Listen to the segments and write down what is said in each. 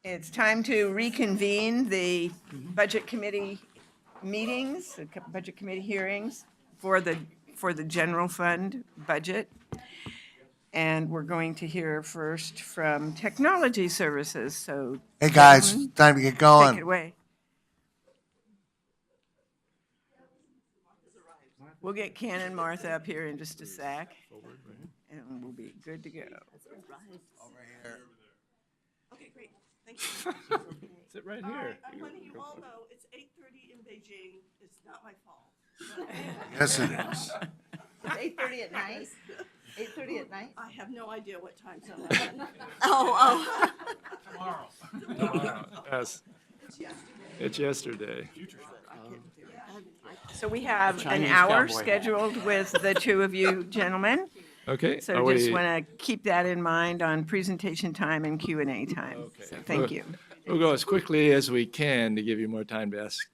It's time to reconvene the Budget Committee meetings, the Budget Committee hearings for the general fund budget. And we're going to hear first from Technology Services, so. Hey guys, gentlemen, time to get take it going. away. We'll get Ken and Martha up here in just a sec, and we'll be good to go. Over here. Okay, great. Thank you. Sit right All here. right, I'm letting you all know it's 8:30 in Beijing. It's not my fault. Yes, it is. 8:30 at night? 8:30 at night? I have no idea what time zone I'm in. Oh. Tomorrow. Yes, it's yesterday. So we have an Chinese hour cowboy hat. scheduled with the two of you gentlemen. Okay. So are just we- want to keep that in mind on presentation time and Q&A time. Okay. So thank you. We'll go as quickly as we can to give you more time to ask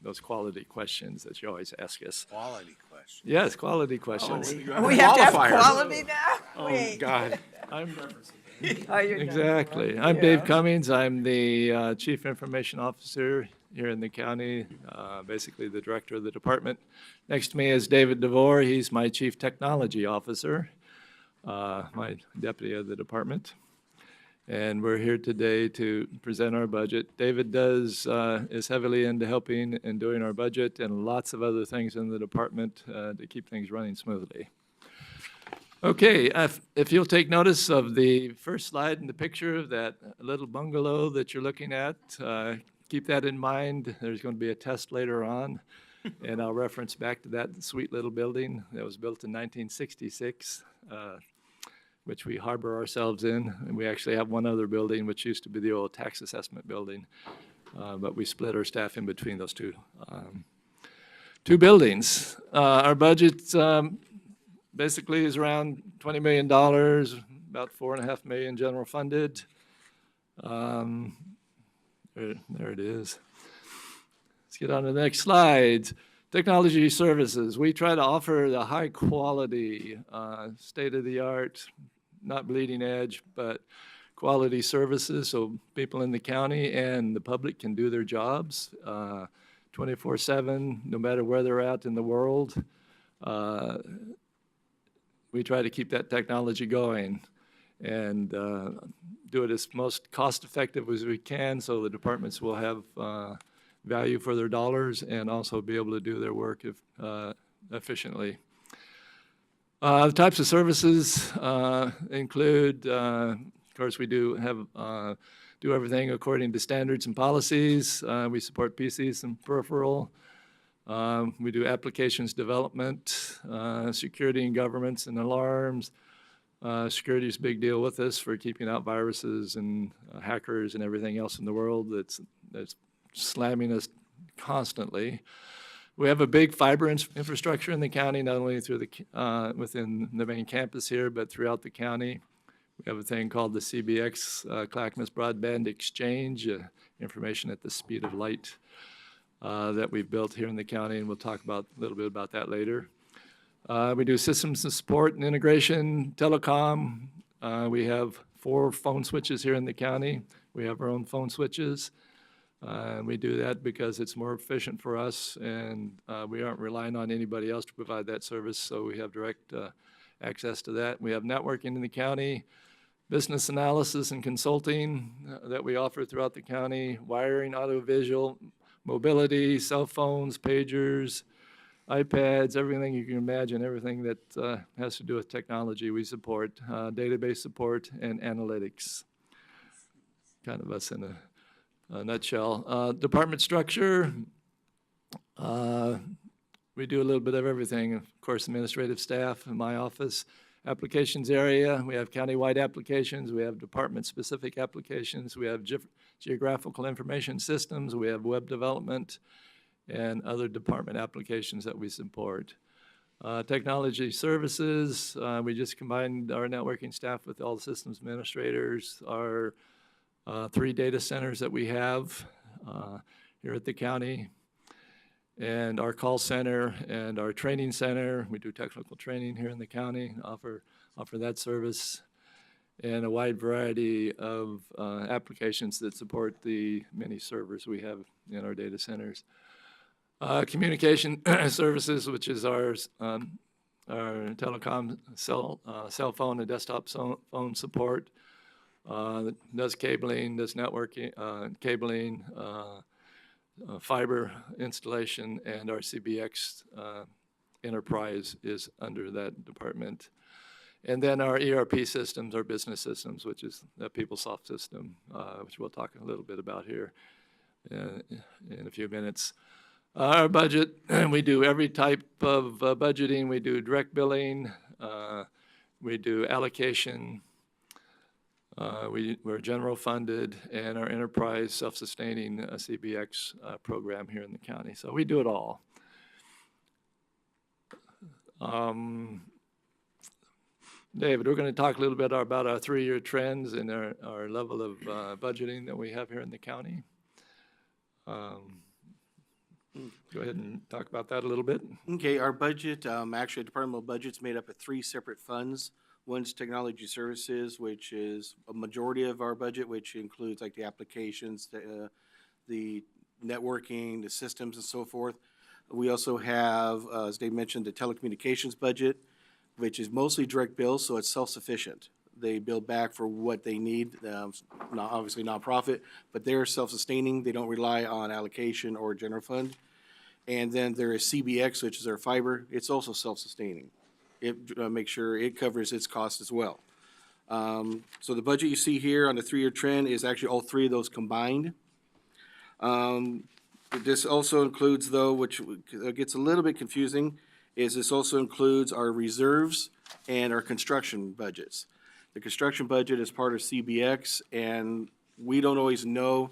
those quality questions that you always ask us. Quality question. Yes, quality questions. We have to have Qualifiers. quality now? Oh, Wait. God. Oh, you're done. Exactly. I'm Dave Cummings. I'm the Chief Information Officer here in the county, basically the director of the department. Next to me is David DeVore. He's my Chief Technology Officer, my deputy of the department. And we're here today to present our budget. David is heavily into helping and doing our budget and lots of other things in the department to keep things running smoothly. Okay, if you'll take notice of the first slide in the picture of that little bungalow that you're looking at, keep that in mind. There's going to be a test later on, and I'll reference back to that sweet little building that was built in 1966, which we harbor ourselves in. And we actually have one other building, which used to be the old tax assessment building, but we split our staff in between those two buildings. Our budget basically is around $20 million, about $4.5 million general funded. There it is. Let's get on to the next slide. Technology services. We try to offer the high quality, state-of-the-art, not bleeding edge, but quality services so people in the county and the public can do their jobs 24/7, no matter where they're at in the world. We try to keep that technology going and do it as most cost-effective as we can so the departments will have value for their dollars and also be able to do their work efficiently. The types of services include, of course, we do everything according to standards and policies. We support PCs and peripheral. We do applications development, security and governments and alarms. Security is a big deal with us for keeping out viruses and hackers and everything else in the world that's slamming us constantly. We have a big fiber infrastructure in the county, not only through within the main campus here, but throughout the county. We have a thing called the CBX, Clackamas Broadband Exchange, information at the speed of light that we've built here in the county, and we'll talk a little bit about that later. We do systems and support and integration, telecom. We have 4 phone switches here in the county. We have our own phone switches. We do that because it's more efficient for us, and we aren't relying on anybody else to provide that service, so we have direct access to that. We have networking in the county, business analysis and consulting that we offer throughout the county, wiring, audiovisual, mobility, cell phones, pagers, iPads, everything you can imagine, everything that has to do with technology we support, database support and analytics. Kind of us in a nutshell. Department structure, we do a little bit of everything. Of course, administrative staff in my office. Applications area, we have countywide applications, we have department-specific applications, we have geographical information systems, we have web development, and other department applications that we support. Technology services, we just combined our networking staff with all the systems administrators, our 3 data centers that we have here at the county, and our call center and our training center. We do technical training here in the county, offer that service. and a wide variety of applications that support the many servers we have in our data centers. Communication services, which is our telecom cell phone and desktop phone support, does cabling, does networking, cabling, fiber installation, and our CBX enterprise is under that department. And then our ERP systems, our business systems, which is the PeopleSoft system, which we'll talk a little bit about here in a few minutes. Our budget, we do every type of budgeting. We do direct billing, we do allocation, we're general funded, and our enterprise self-sustaining CBX program here in the county. So we do it all. David, we're going to talk a little bit about our 3-year trends and our level of budgeting that we have here in the county. Go ahead and talk about that a little bit. Okay, our budget, actually, departmental budget's made up of 3 separate funds. One's technology services, which is a majority of our budget, which includes like the applications, the networking, the systems, and so forth. We also have, as Dave mentioned, the telecommunications budget, which is mostly direct bills, so it's self-sufficient. They bill back for what they need, not obviously nonprofit, but they're self-sustaining. They don't rely on allocation or general fund. And then there is CBX, which is our fiber. It's also self-sustaining. It makes sure it covers its cost as well. So the budget you see here on the 3-year trend is actually all 3 of those combined. This also includes, though, which gets a little bit confusing, is this also includes our reserves and our construction budgets. The construction budget is part of CBX, and we don't always know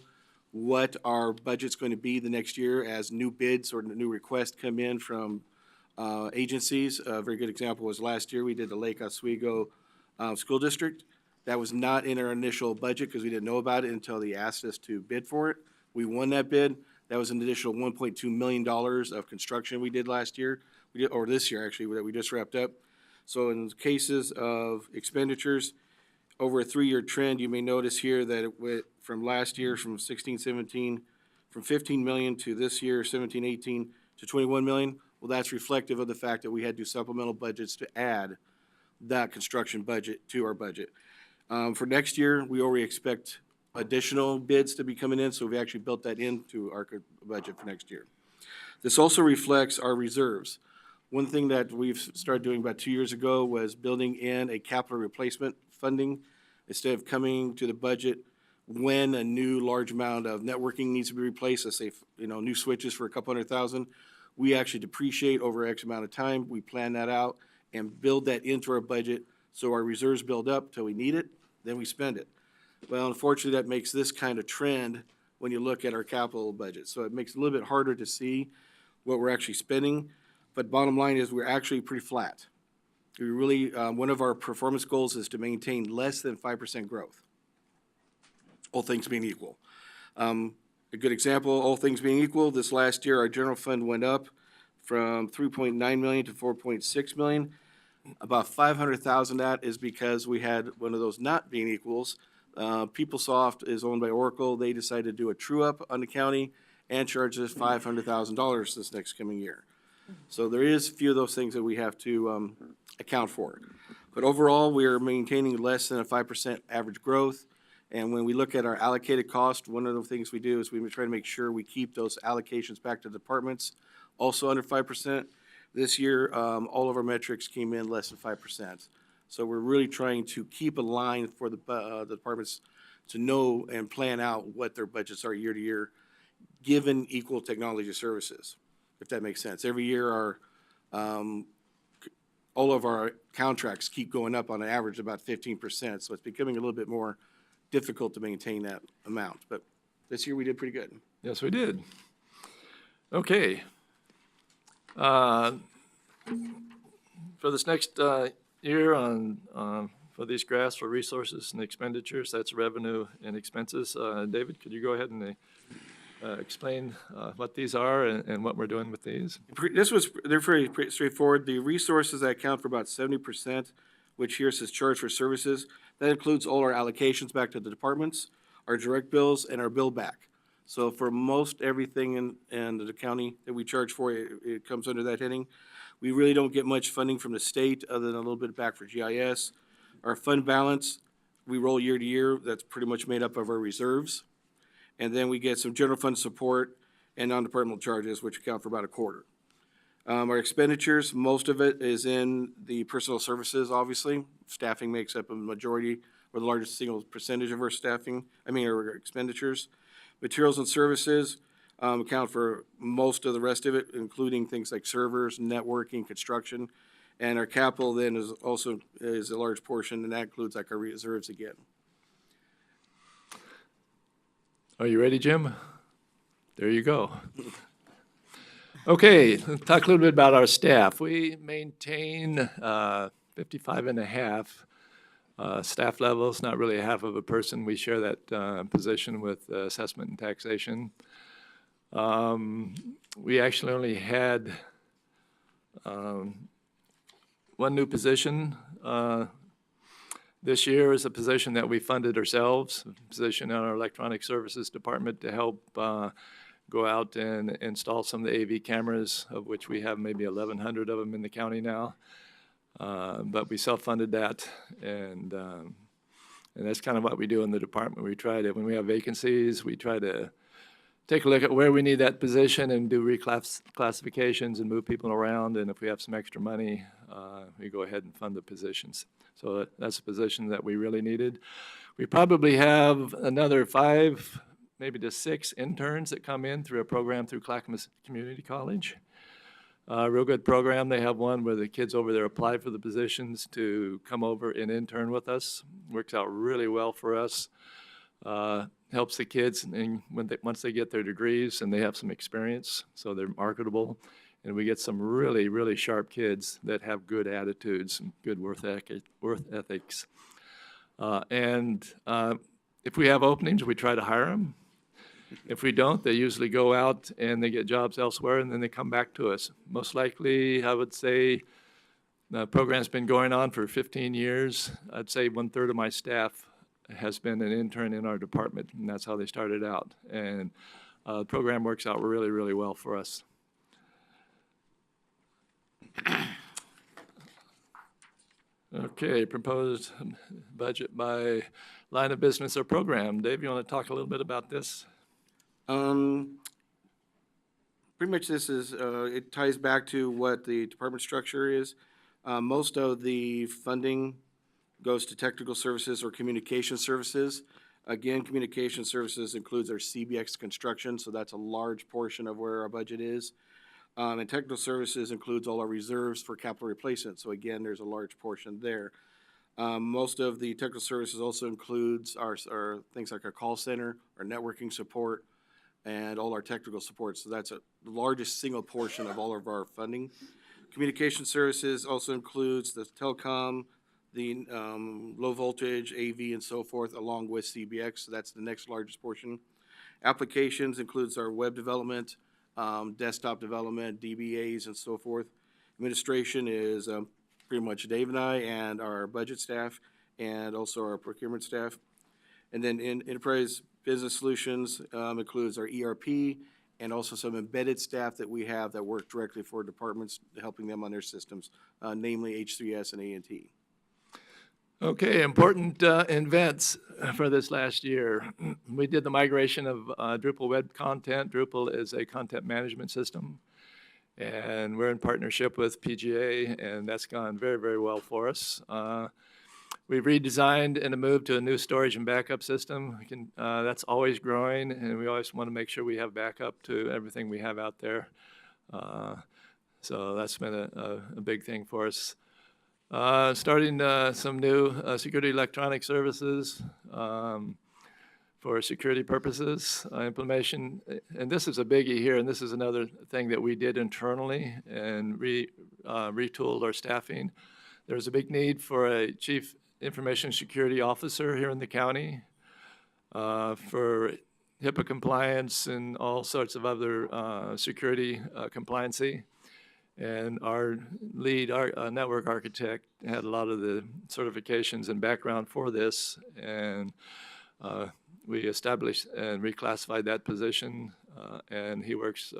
what our budget's going to be the next year as new bids or new requests come in from agencies. A very good example was last year we did the Lake Oswego School District. That was not in our initial budget because we didn't know about it until they asked us to bid for it. We won that bid. That was an additional $1.2 million of construction we did last year, or this year actually, that we just wrapped up. So in cases of expenditures, over a 3-year trend, you may notice here that it went from last year, from 16-17, from 15 million to this year, 17-18, to 21 million. Well, that's reflective of the fact that we had to do supplemental budgets to add that construction budget to our budget. For next year, we already expect additional bids to be coming in, so we actually built that into our budget for next year. This also reflects our reserves. One thing that we've started doing about 2 years ago was building in a capital replacement funding. Instead of coming to the budget when a new large amount of networking needs to be replaced, let's say, new switches for a couple $100,000, we actually depreciate over X amount of time. We plan that out and build that into our budget so our reserves build up till we need it, then we spend it. Well, unfortunately, that makes this kind of trend when you look at our capital budget. So it makes it a little bit harder to see what we're actually spending. But bottom line is we're actually pretty flat. We really, one of our performance goals is to maintain less than 5% growth, all things being equal. A good example, all things being equal, this last year our general fund went up from 3.9 million to 4.6 million. About 500,000 of that is because we had one of those not being equals. PeopleSoft is owned by Oracle. They decided to do a true up on the county and charge us $500,000 this next coming year. So there is a few of those things that we have to account for. But overall, we are maintaining less than a 5% average growth. And when we look at our allocated cost, one of the things we do is we try to make sure we keep those allocations back to departments also under 5%. This year, all of our metrics came in less than 5%. So we're really trying to keep a line for the departments to know and plan out what their budgets are year to year, given equal technology services, if that makes sense. Every year, all of our contracts keep going up on an average about 15%, so it's becoming a little bit more difficult to maintain that amount. But this year, we did pretty good. Yes, we did. Okay. For this next year for these graphs for resources and expenditures, that's revenue and expenses. David, could you go ahead and explain what these are and what we're doing with these? They're pretty straightforward. The resources that account for about 70% which here says charge for services. That includes all our allocations back to the departments, our direct bills, and our bill back. So for most everything in the county that we charge for, it comes under that heading. We really don't get much funding from the state other than a little bit back for GIS. Our fund balance, we roll year to year. That's pretty much made up of our reserves. And then we get some general fund support and non-departmental charges, which account for about a quarter. Our expenditures, most of it is in the personal services, obviously. Staffing makes up a majority or the largest single percentage of our our expenditures. Materials and services account for most of the rest of it, including things like servers, networking, construction. And our capital then is a large portion, and that includes like our reserves again. Are you ready, Jim? There you go. Okay, let's talk a little bit about our staff. We maintain 55 and a half staff levels, not really a half of a person. We share that position with assessment and taxation. We actually only had one new position. This year is a position that we funded ourselves, a position in our electronic services department to help go out and install some of the AV cameras, of which we have maybe 1,100 of them in the county now. But we self-funded that, and that's kind of what we do in the department. We try to, when we have vacancies, we try to take a look at where we need that position and do reclassifications and move people around. And if we have some extra money, we go ahead and fund the positions. So that's a position that we really needed. We probably have another 5, maybe to 6 interns that come in through a program through ClackCo Community College. Real good program. They have one where the kids over there apply for the positions to come over and intern with us. Works out really well for us. Helps the kids and once they get their degrees and they have some experience, so they're marketable. And we get some really, really sharp kids that have good attitudes and good worth ethics. If we have openings, we try to hire them. If we don't, they usually go out and they get jobs elsewhere, and then they come back to us. Most likely, I would say, the program's been going on for 15 years. I'd say 1/3 of my staff has been an intern in our department, and that's how they started out. And the program works out really, really well for us. Okay, proposed budget by line of business or program. Dave, you want to talk a little bit about this? Pretty much this is, it ties back to what the department structure is. Most of the funding goes to technical services or communication services. Again, communication services includes our CBX construction, so that's a large portion of where our budget is. And technical services includes all our reserves for capital replacement, so again, there's a large portion there. Most of the technical services also includes our things like our call center, our networking support, and all our technical support, so that's the largest single portion of all of our funding. Communication services also includes the telecom, the low voltage, AV, and so forth, along with CBX, so that's the next largest portion. Applications includes our web development, desktop development, DBAs, and so forth. Administration is pretty much Dave and I and our budget staff and also our procurement staff. And then in enterprise business solutions includes our ERP and also some embedded staff that we have that work directly for departments, helping them on their systems, namely H3S and A&T. Okay, important events for this last year. We did the migration of Drupal web content. Drupal is a content management system, and we're in partnership with PGA, and that's gone very, very well for us. We've redesigned and moved to a new storage and backup system. That's always growing, and we always want to make sure we have backup to everything we have out there. So that's been a big thing for us. Starting some new security electronic services for security purposes, implementation, and this is a biggie here, and this is another thing that we did internally and retooled our staffing. There's a big need for a chief information security officer here in the county for HIPAA compliance and all sorts of other security compliancy. And our lead network architect had a lot of the certifications and background for this, and we established and reclassified that position, and he works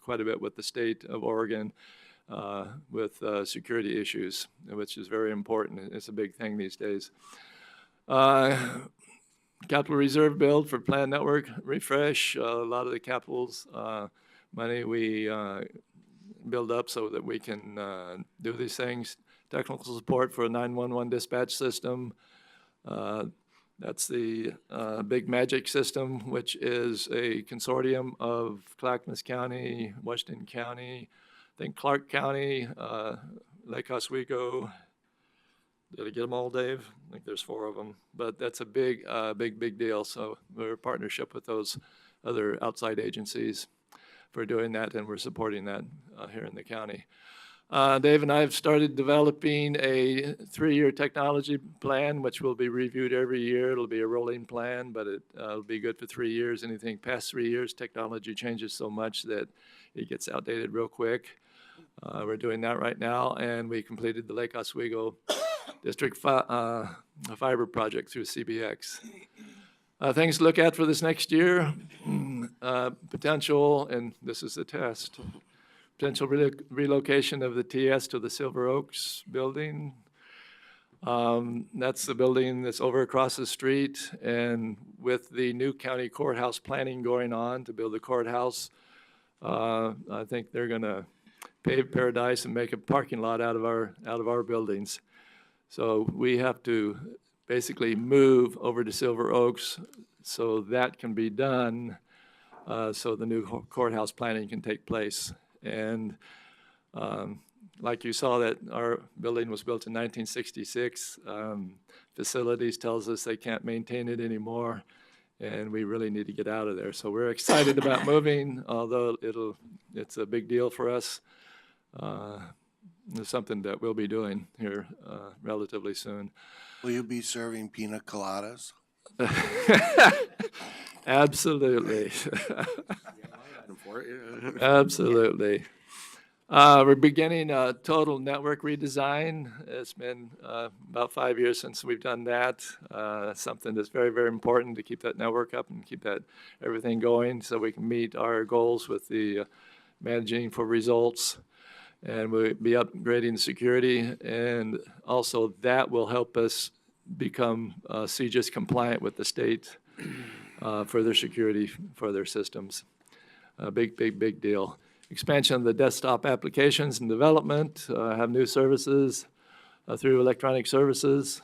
quite a bit with the state of Oregon with security issues, which is very important. It's a big thing these days. Capital reserve build for planned network refresh. A lot of the capital's money we build up so that we can do these things. Technical support for a 911 dispatch system. That's the Big Magic system, which is a consortium of Clackamas County, Washington County, I think Clark County, Lake Oswego. Did I get them all, Dave? I think there's 4 of them. But that's a big deal. So we're a partnership with those other outside agencies for doing that, and we're supporting that here in the county. Dave and I have started developing a 3-year technology plan, which will be reviewed every year. It'll be a rolling plan, but it'll be good for 3 years. Anything past 3 years, technology changes so much that it gets outdated real quick. We're doing that right now, and we completed the Lake Oswego District Fiber project through CBX. Things to look at for this next year, potential, and this is the test, potential relocation of the TS to the Silver Oaks building. That's the building that's over across the street, and with the new county courthouse planning going on to build the courthouse, I think they're gonna pave paradise and make a parking lot out of our buildings. So we have to basically move over to Silver Oaks so that can be done, so the new courthouse planning can take place. And like you saw, that our building was built in 1966. Facilities tells us they can't maintain it anymore, and we really need to get out of there. So we're excited about moving, although it's a big deal for us. It's something that we'll be doing here relatively soon. Will you be serving pina coladas? Absolutely. For it, yeah. Absolutely. We're beginning a total network redesign. It's been about 5 years since we've done that. Something that's very, very important to keep that network up and keep that everything going so we can meet our goals with the managing for results. And we'll be upgrading security, and also that will help us become CGIS compliant with the state for their security for their systems. Big deal. Expansion of the desktop applications and development, have new services through electronic services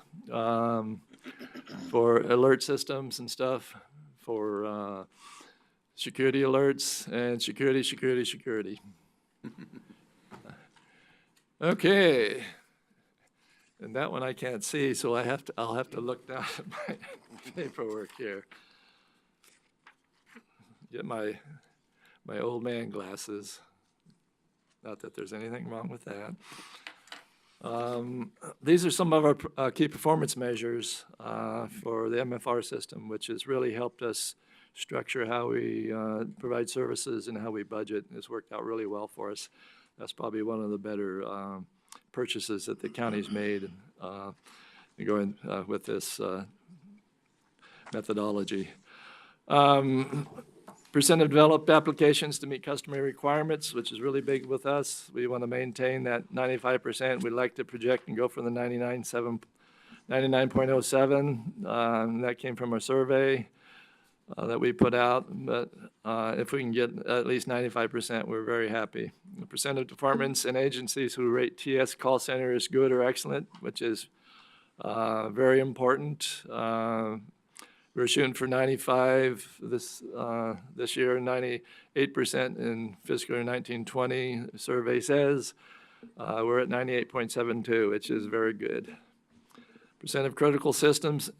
for alert systems and stuff, for security alerts and security. Okay, and that one I can't see, so I'll have to look down at my paperwork here. Get my old man glasses. Not that there's anything wrong with that. These are some of our key performance measures for the MFR system, which has really helped us structure how we provide services and how we budget. It's worked out really well for us. That's probably one of the better purchases that the county's made going with this methodology. Percent of developed applications to meet customary requirements, which is really big with us. We want to maintain that 95%. We'd like to project and go for the 99.07. That came from our survey that we put out, but if we can get at least 95%, we're very happy. The percent of departments and agencies who rate TS call center as good or excellent, which is very important. We're shooting for 95 this year, 98% in fiscal year 1920, the survey says. We're at 98.72, which is very good. Percent of critical systems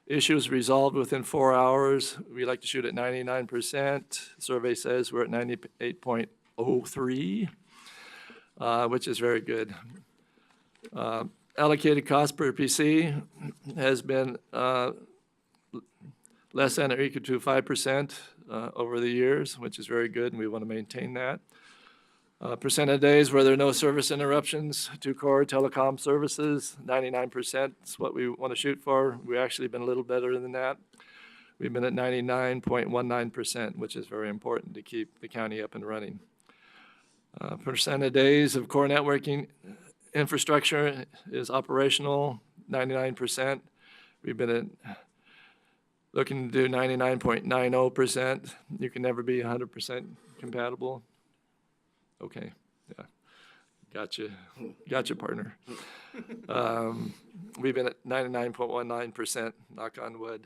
issues resolved within 4 hours. We like to shoot at 99%. Survey says we're at 98.03, which is very good. Allocated cost per PC has been less than or equal to 5% over the years, which is very good, and we want to maintain that. Percent of days where there are no service interruptions to core telecom services, 99% is what we want to shoot for. We've actually been a little better than that. We've been at 99.19%, which is very important to keep the county up and running. Percent of days of core networking infrastructure is operational, 99%. We've been at looking to do 99.90%. You can never be 100% compatible. Okay, yeah, gotcha, partner. We've been at 99.19%, knock on wood.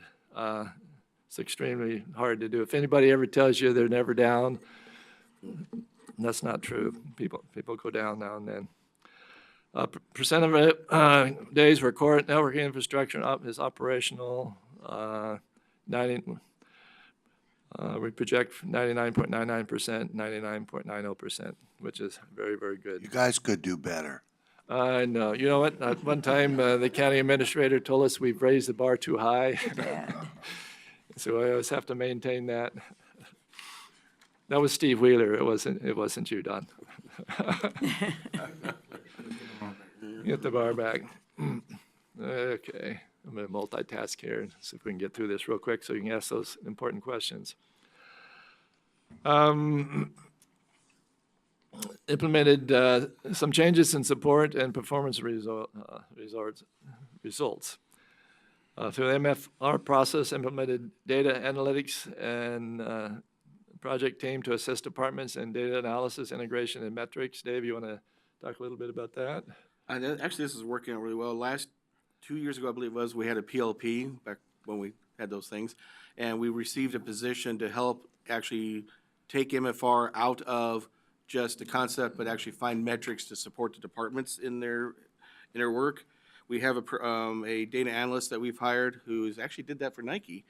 It's extremely hard to do. If anybody ever tells you they're never down, that's not true. People go down now and then. Percent of days where core networking infrastructure is operational, 90. We project 99.99%, 99.90%, which is very, very good. You guys could do better. I know. You know what? At one time, the county administrator told us we've raised the bar too high. So I always have to maintain that. That was Steve Wheeler. It wasn't you, Don. Get the bar back. Okay. I'm going to multitask here and see if we can get through this real quick so you can ask those important questions. Implemented some changes in support and performance results. Through the MFR process, implemented data analytics and project team to assist departments in data analysis, integration, and metrics. Dave, you want to talk a little bit about that? Actually, this is working out really well. Last 2 years ago, I believe it was, we had a PLP back when we had those things, and we received a position to help actually take MFR out of just the concept, but actually find metrics to support the departments in their work. We have a data analyst that we've hired who's actually did that for Nike.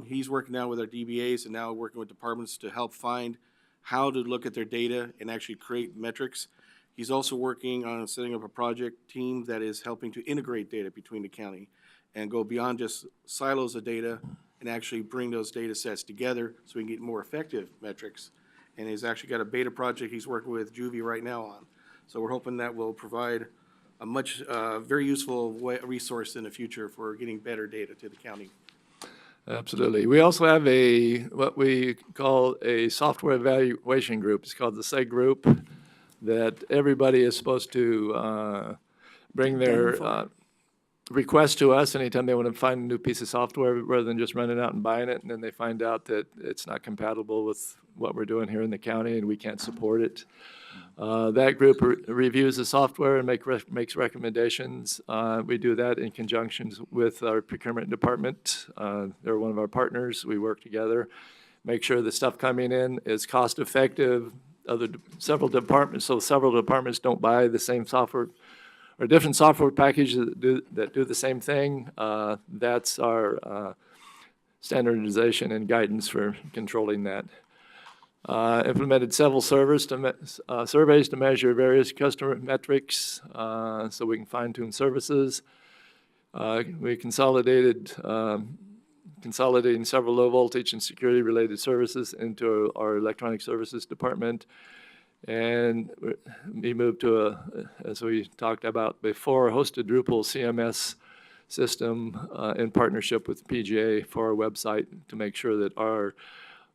He's working now with our DBAs and now working with departments to help find how to look at their data and actually create metrics. He's also working on setting up a project team that is helping to integrate data between the county and go beyond just silos of data and actually bring those data sets together so we can get more effective metrics. And he's actually got a beta project he's working with Juvie right now on. So we're hoping that will provide a much, very useful resource in the future for getting better data to the county. Absolutely. We also have what we call a software evaluation group. It's called the SEG group, that everybody is supposed to bring their request to us anytime they want to find a new piece of software rather than just running out and buying it, and then they find out that it's not compatible with what we're doing here in the county and we can't support it. That group reviews the software and makes recommendations. We do that in conjunction with our procurement department. They're one of our partners. We work together, make sure the stuff coming in is cost effective. Several departments don't buy the same software or different software packages that do the same thing. That's our standardization and guidance for controlling that. Implemented several surveys to measure various customer metrics so we can fine-tune services. We consolidating several low voltage and security related services into our electronic services department. And we moved to as we talked about before, hosted Drupal CMS system in partnership with PGA for our website to make sure that our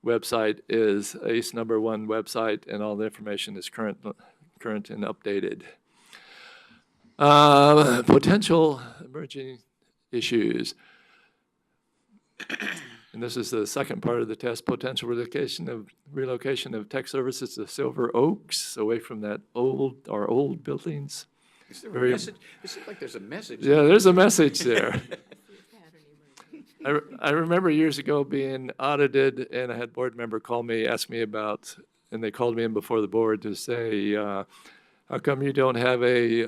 website is ACE #1 website and all the information is current and updated. Potential emerging issues. And this is the second part of the test, potential relocation of tech services to Silver Oaks, away from our old buildings. Is there a message? It seems like there's a message. Yeah, there's a message there. I remember years ago being audited, and I had a board member call me, ask me about, and they called me in before the board to say, how come you don't have a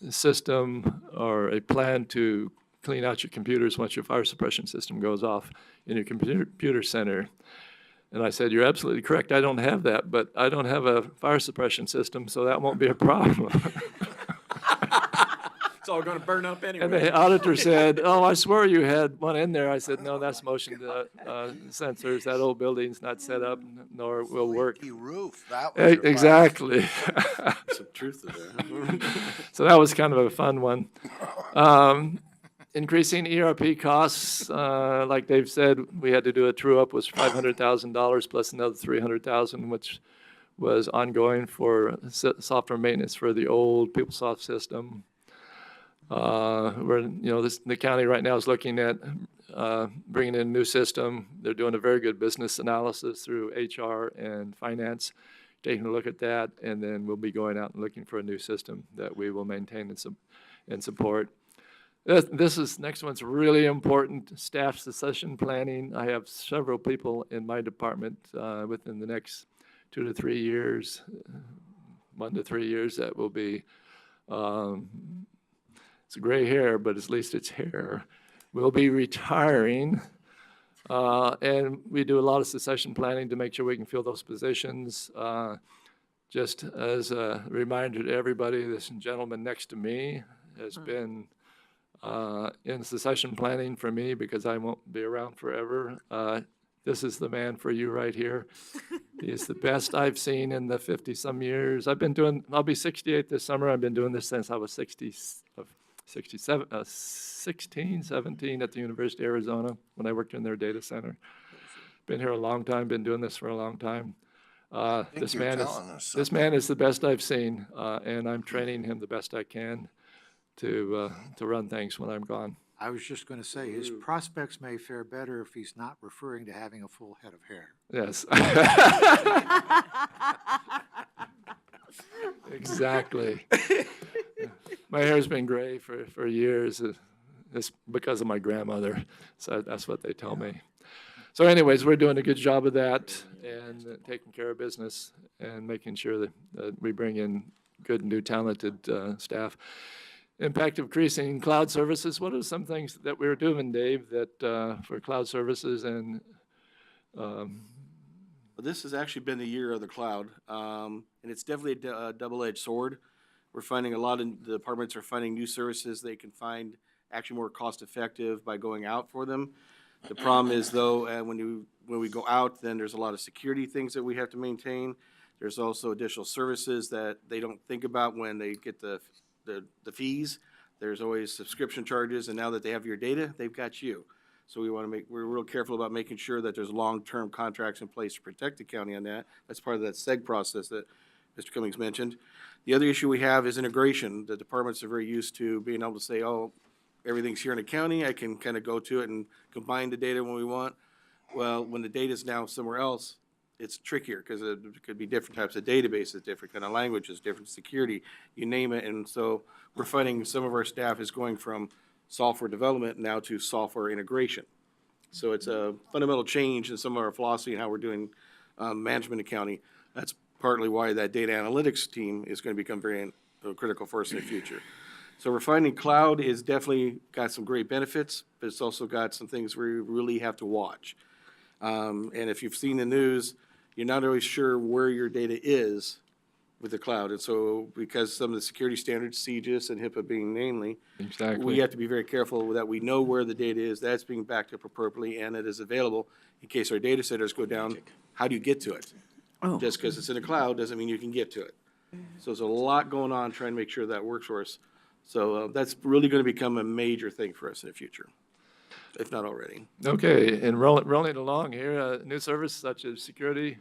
system or a plan to clean out your computers once your fire suppression system goes off in your computer center? And I said, you're absolutely correct, I don't have that, but I don't have a fire suppression system, so that won't be a problem. all gonna burn up And anyway. the auditor said, "Oh, I swear you had one in there." I said, "No, that's motion sensors. That old building's not set up, nor will work." Leaky roof, that was your fire. Exactly. Some truth to that. So that was kind of a fun one. Increasing ERP costs, like Dave said, we had to do a true-up, was $500,000 plus another $300,000, which was ongoing for software maintenance for the old PeopleSoft system. The county right now is looking at bringing in a new system. They're doing a very good business analysis through HR and finance, taking a look at that, and then we'll be going out and looking for a new system that we will maintain and support. Next one's really important, staff succession planning. I have several people in my department within the next 2 to 3 years, 1 to 3 years, that will be, it's gray hair, but at least it's hair, will be retiring. And we do a lot of succession planning to make sure we can fill those positions. Just as a reminder to everybody, this gentleman next to me has been in succession planning for me because I won't be around forever. This is the man for you right here. He's the best I've seen in the 50-some years. I'll be 68 this summer. I've been doing this since I was 16, 17 at the University of Arizona when I worked in their data center. Been here a long time, been doing this for a long time. This you're man telling us this man is the best I've seen, and I'm training him the best I can to run things when I'm gone. I was just going to say, his prospects may fare better if he's not referring to having a full head of hair. Yes. Exactly. My hair's been gray for years. It's because of my grandmother, so that's what they tell me. So anyways, we're doing a good job of that and taking care of business and making sure that we bring in good, new, talented staff. Impact of increasing cloud services. What are some things that we're doing, Dave, that for cloud services and Well, this has actually been the year of the cloud, and it's definitely a double-edged sword. We're finding a lot of the departments are finding new services they can find actually more cost-effective by going out for them. The problem is, though, when we go out, then there's a lot of security things that we have to maintain. There's also additional services that they don't think about when they get the fees. There's always subscription charges, and now that they have your data, they've got you. So we're real careful about making sure that there's long-term contracts in place to protect the county on that. That's part of that SEG process that Mr. Cummings mentioned. The other issue we have is integration. The departments are very used to being able to say, oh, everything's here in the county. I can kind of go to it and combine the data when we want. Well, when the data's now somewhere else, it's trickier because it could be different types of databases, different kind of languages, different security, you name it. And so we're finding some of our staff is going from software development now to software integration. So it's a fundamental change in some of our philosophy and how we're doing management accounting. That's partly why that data analytics team is going to become very critical for us in the future. So we're finding cloud is definitely got some great benefits, but it's also got some things we really have to watch. And if you've seen the news, you're not always sure where your data is with the cloud. And so because some of the security standards, CGIS and HIPAA being namely, exactly? we have to be very careful that we know where the data is, that's being backed up appropriately, and it is available in case our data centers go down. How do you get to it? Oh. Just because it's in the cloud doesn't mean you can get to it. So there's a lot going on trying to make sure that works for us. So that's really going to become a major thing for us in the future, if not already. Okay, and rolling along here, new services such as security,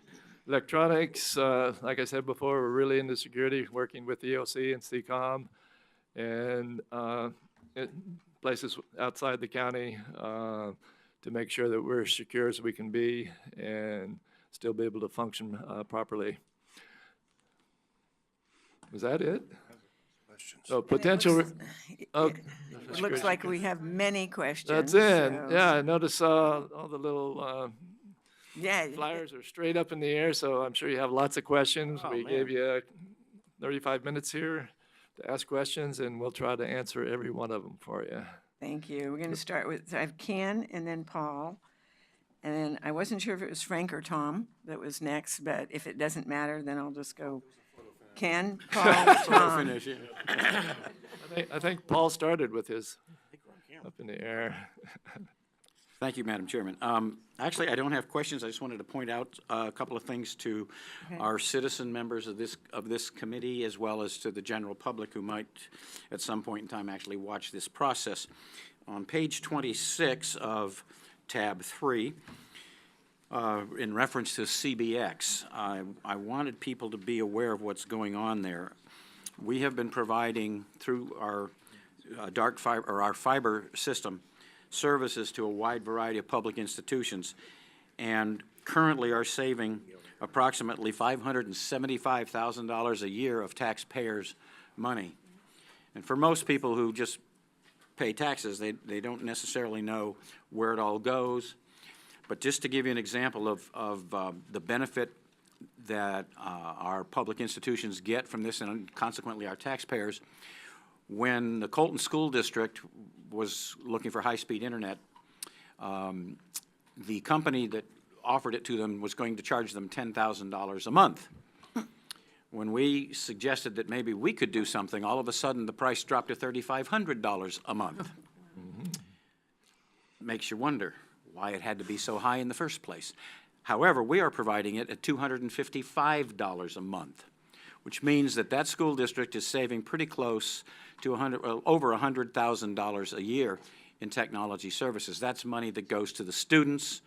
electronics. Like I said before, we're really into security, working with EOC and CCOM, and places outside the county to make sure that we're as secure as we can be and still be able to function properly. Was that it? Questions? So potential. Okay. It looks like we have many questions. That's it. so- Yeah, I noticed all the little Yeah. flyers are straight up in the air, so I'm sure you have lots of questions. Oh, We man. gave you 35 minutes here to ask questions, and we'll try to answer every one of them for you. Thank you. We're going to start with, I have Ken and then Paul. And then I wasn't sure if it was Frank or Tom that was next, but if it doesn't matter, then I'll just go Ken, Paul, Tom. Finish it. I think Paul started with his up in the air. Thank you, Madam Chairman. Actually, I don't have questions. I just wanted to point out a couple of things to our citizen members of this committee, as well as to the general public who might, at some point in time, actually watch this process. On page 26 of tab 3, in reference to CBX, I wanted people to be aware of what's going on there. We have been providing, through our dark fiber, or our fiber system, services to a wide variety of public institutions, and currently are saving approximately $575,000 a year of taxpayers' money. And for most people who just pay taxes, they don't necessarily know where it all goes. But just to give you an example of the benefit that our public institutions get from this, and consequently our taxpayers, when the Colton School District was looking for high-speed internet, the company that offered it to them was going to charge them $10,000 a month. When we suggested that maybe we could do something, all of a sudden the price dropped to $3,500 a month. Makes you wonder why it had to be so high in the first place. However, we are providing it at $255 a month, which means that that school district is saving pretty close to over $100,000 a year in technology services. That's money that goes to the students,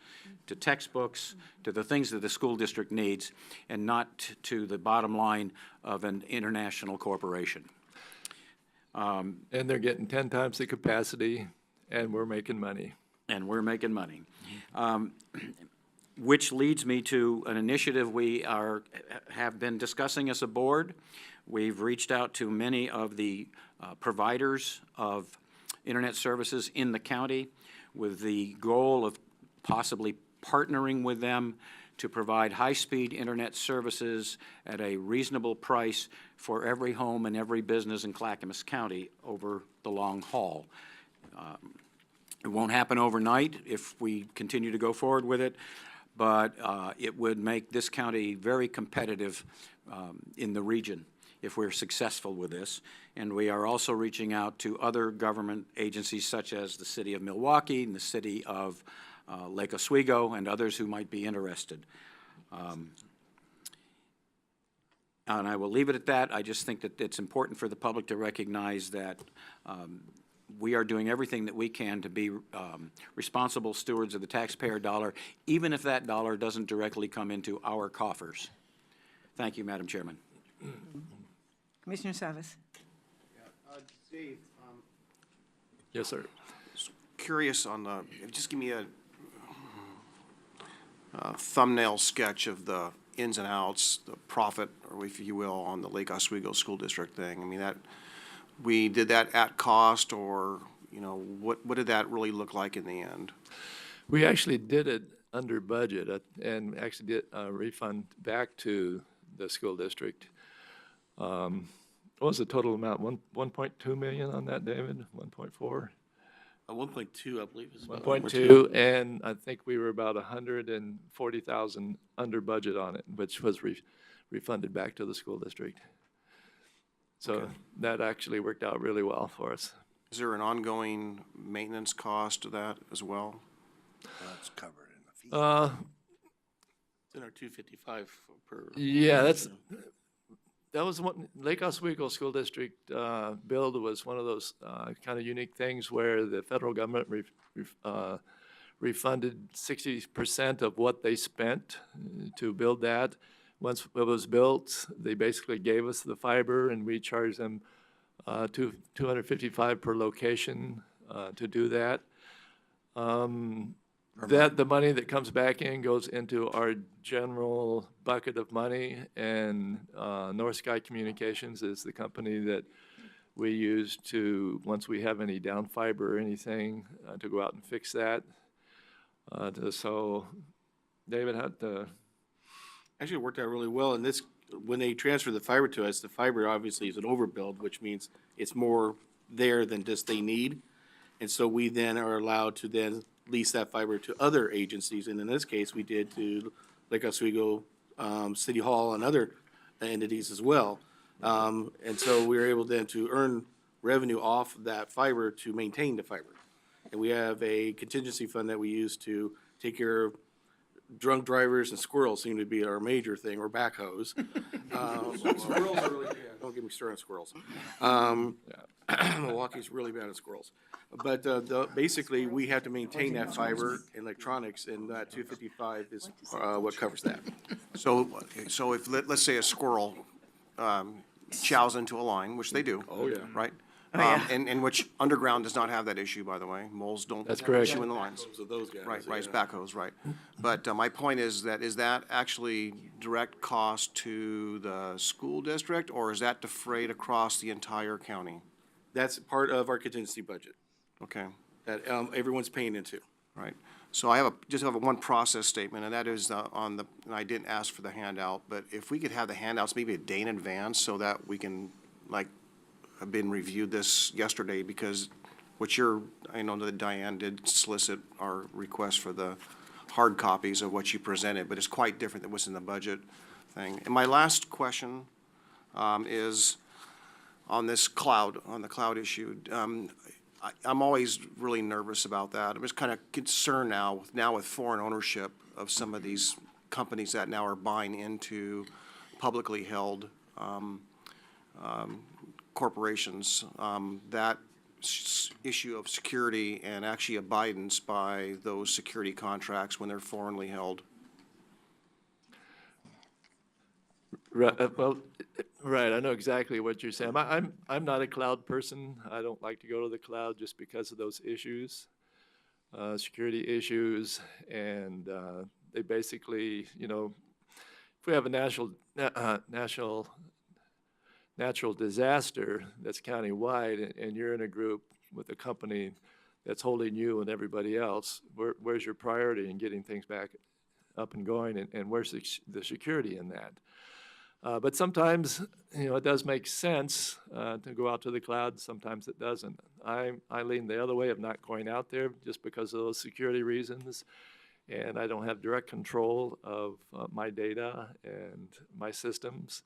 to textbooks, to the things that the school district needs, and not to the bottom line of an international corporation. And they're getting 10 times the capacity, and we're making money. And we're making money. Which leads me to an initiative we have been discussing as a board. We've reached out to many of the providers of internet services in the county with the goal of possibly partnering with them to provide high-speed internet services at a reasonable price for every home and every business in Clackamas County over the long haul. It won't happen overnight if we continue to go forward with it, but it would make this county very competitive in the region if we're successful with this. And we are also reaching out to other government agencies such as the City of Milwaukee and the City of Lake Oswego and others who might be interested. And I will leave it at that. I just think that it's important for the public to recognize that we are doing everything that we can to be responsible stewards of the taxpayer dollar, even if that dollar doesn't directly come into our coffers. Thank you, Madam Chairman. Commissioner Savas. Dave, Yes, sir. curious on the, just give me a thumbnail sketch of the ins and outs, the profit, or if you will, on the Lake Oswego School District thing. I mean, that, we did that at cost, or, you know, what did that really look like in the end? We actually did it under budget and actually did a refund back to the school district. What was the total amount? 1.2 million on that, David? 1.4? 1.2, I believe, is about 1.2, and I think we were about 140,000 under budget on it, which was refunded back to the school district. So that actually worked out really well for us. Is there an ongoing maintenance cost to that as well? That's covered in the fee. It's in our 255 per. Yeah, that was one, Lake Oswego School District build was one of those kind of unique things where the federal government refunded 60% of what they spent to build that. Once it was built, they basically gave us the fiber, and we charged them $255 per location to do that. The money that comes back in goes into our general bucket of money, and North Sky Communications is the company that we use to, once we have any down fiber or anything, to go out and fix that. So David had to. Actually, it worked out really well, and this, when they transferred the fiber to us, the fiber obviously is an overbuild, which means it's more there than just they need. And so we then are allowed to then lease that fiber to other agencies, and in this case, we did to Lake Oswego City Hall and other entities as well. And so we were able then to earn revenue off that fiber to maintain the fiber. And we have a contingency fund that we use to take care of drunk drivers, and squirrels seem to be our major thing, or backhoes. Squirrels are really, yeah, don't get me started on squirrels. Milwaukee's really bad at squirrels. But basically, we have to maintain that fiber and electronics, and that 255 is what covers that. So if, let's say a squirrel chows into a line, which they do. Oh, yeah. Right? yeah. And which underground does not have that issue, by the way. Moles don't That's have an correct. issue in the lines. So those guys. Right, yeah. it's backhoes, right. But my point is that actually direct cost to the school district, or is that defrayed across the entire county? That's part of our contingency budget Okay, that everyone's paying into. right. So I just have a one process statement, and that is and I didn't ask for the handout, but if we could have the handouts maybe a day in advance so that we can, like, have been reviewed this yesterday, because I know that Diane did solicit our request for the hard copies of what you presented, but it's quite different than what's in the budget thing. And my last question is on the cloud issue. I'm always really nervous about that. I'm just kind of concerned now with foreign ownership of some of these companies that now are buying into publicly held corporations, that issue of security and actually abidance by those security contracts when they're foreignly held. Well, right, I know exactly what you're saying. I'm not a cloud person. I don't like to go to the cloud just because of those issues, security issues, and they basically, if we have a natural disaster that's countywide, and you're in a group with a company that's holding you and everybody else, where's your priority in getting things back up and going, and where's the security in that? But sometimes, it does make sense to go out to the cloud. Sometimes it doesn't. I lean the other way of not going out there just because of those security reasons, and I don't have direct control of my data and my systems.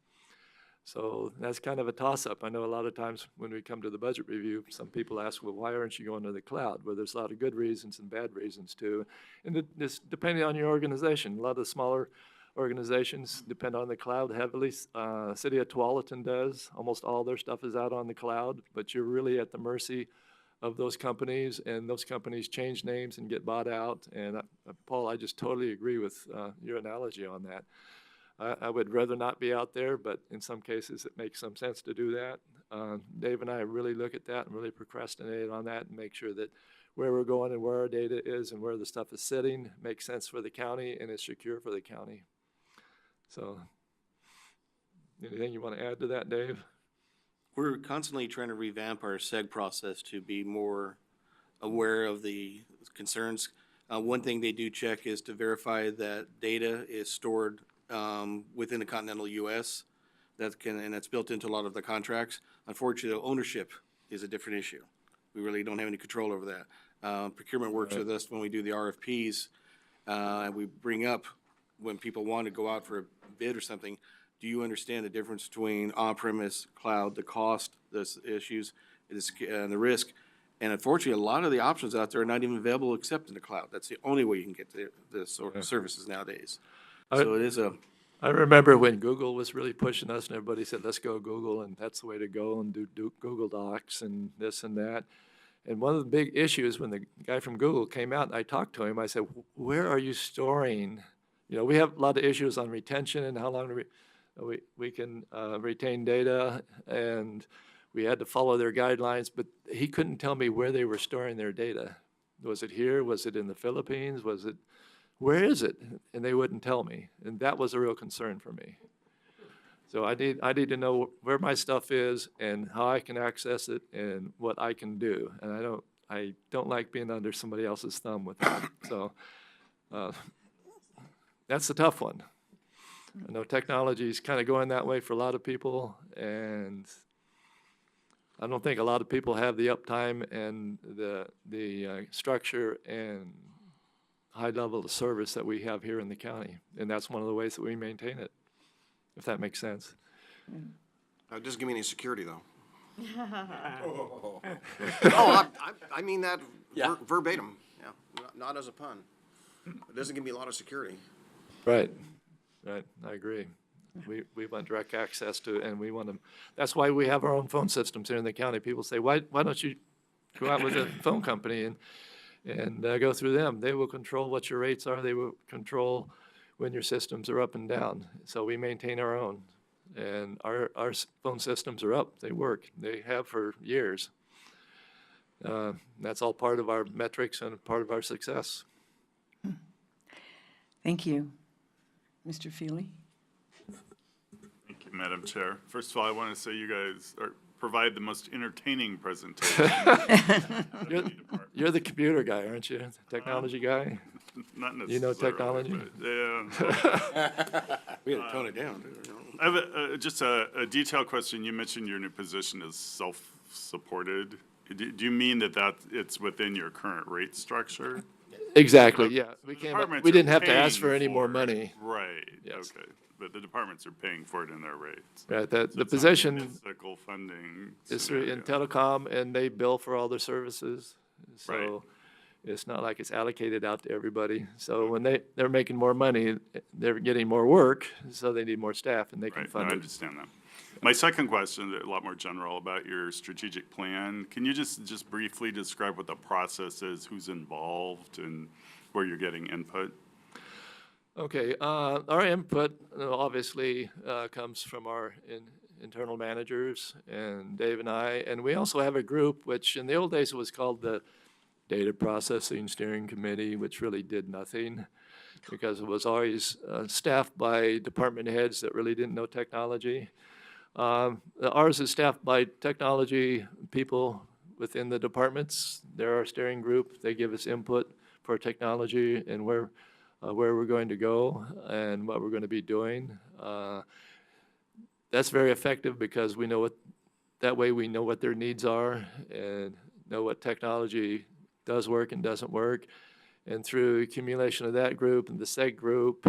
So that's kind of a toss-up. I know a lot of times when we come to the budget review, some people ask, well, why aren't you going to the cloud? Well, there's a lot of good reasons and bad reasons too. And it's depending on your organization. A lot of smaller organizations depend on the cloud heavily. City of Tualatin does. Almost all their stuff is out on the cloud, but you're really at the mercy of those companies, and those companies change names and get bought out. And Paul, I just totally agree with your analogy on that. I would rather not be out there, but in some cases it makes some sense to do that. Dave and I really look at that and really procrastinate on that and make sure that where we're going and where our data is and where the stuff is sitting makes sense for the county and is secure for the county. So, anything you want to add to that, Dave? We're constantly trying to revamp our SEG process to be more aware of the concerns. One thing they do check is to verify that data is stored within the continental U.S. And that's built into a lot of the contracts. Unfortunately, ownership is a different issue. We really don't have any control over that. Procurement works with us when we do the RFPs, and we bring up when people want to go out for a bid or something. Do you understand the difference between on-premise, cloud, the cost, the issues, and the risk? And unfortunately, a lot of the options out there are not even available except in the cloud. That's the only way you can get the sort of services nowadays. So it is I remember when Google was really pushing us, and everybody said, let's go Google, and that's the way to go, and do Google Docs and this and that. And one of the big issues when the guy from Google came out, and I talked to him, I said, where are you storing? We have a lot of issues on retention and how long we can retain data, and we had to follow their guidelines, but he couldn't tell me where they were storing their data. Was it here? Was it in the Philippines? Where is it? And they wouldn't tell me, and that was a real concern for me. So I need to know where my stuff is and how I can access it and what I can do. And I don't like being under somebody else's thumb with that. So that's the tough one. I know technology is kind of going that way for a lot of people, and I don't think a lot of people have the uptime and the structure and high level of service that we have here in the county. And that's one of the ways that we maintain it, if that makes sense. It doesn't give me any security, though. Oh, I mean that verbatim, yeah, not as a pun. It doesn't give me a lot of security. Right, right, I agree. We want direct access to, and we want to, that's why we have our own phone systems here in the county. People say, why don't you go out with a phone company and go through them? They will control what your rates are, they will control when your systems are up and down. So we maintain our own, and our phone systems are up, they work, they have for years. That's all part of our metrics and part of our success. Thank you. Mr. Feely? Thank you, Madam Chair. First of all, I want to say you guys provide the most entertaining presentation. You're the computer guy, aren't you? Technology guy? Not necessarily. You know technology? But, yeah. We gotta tone it down. I have just a detailed question. You mentioned your new position is self-supported. Do you mean that it's within your current rate structure? Exactly, yeah. Departments We are didn't have to ask for paying any more it. money. Right, Yes. okay. But the departments are paying for it in their rates. Right, So the it's not a position mystical funding is scenario. in telecom, and they bill for all their services. Right. So it's not like it's allocated out to everybody. So when they're making more money, they're getting more work, so they need more staff, and they can Right, no, I fund it. understand that. My second question, a lot more general about your strategic plan. Can you just briefly describe what the process is, who's involved, and where you're getting input? Okay, our input obviously comes from our internal managers and Dave and I, and we also have a group, which in the old days was called the Data Processing Steering Committee, which really did nothing because it was always staffed by department heads that really didn't know technology. Ours is staffed by technology people within the departments. They're our steering group. They give us input for technology and where we're going to go and what we're going to be doing. That's very effective because we know that way we know what their needs are and know what technology does work and doesn't work. And through accumulation of that group and the SEG group,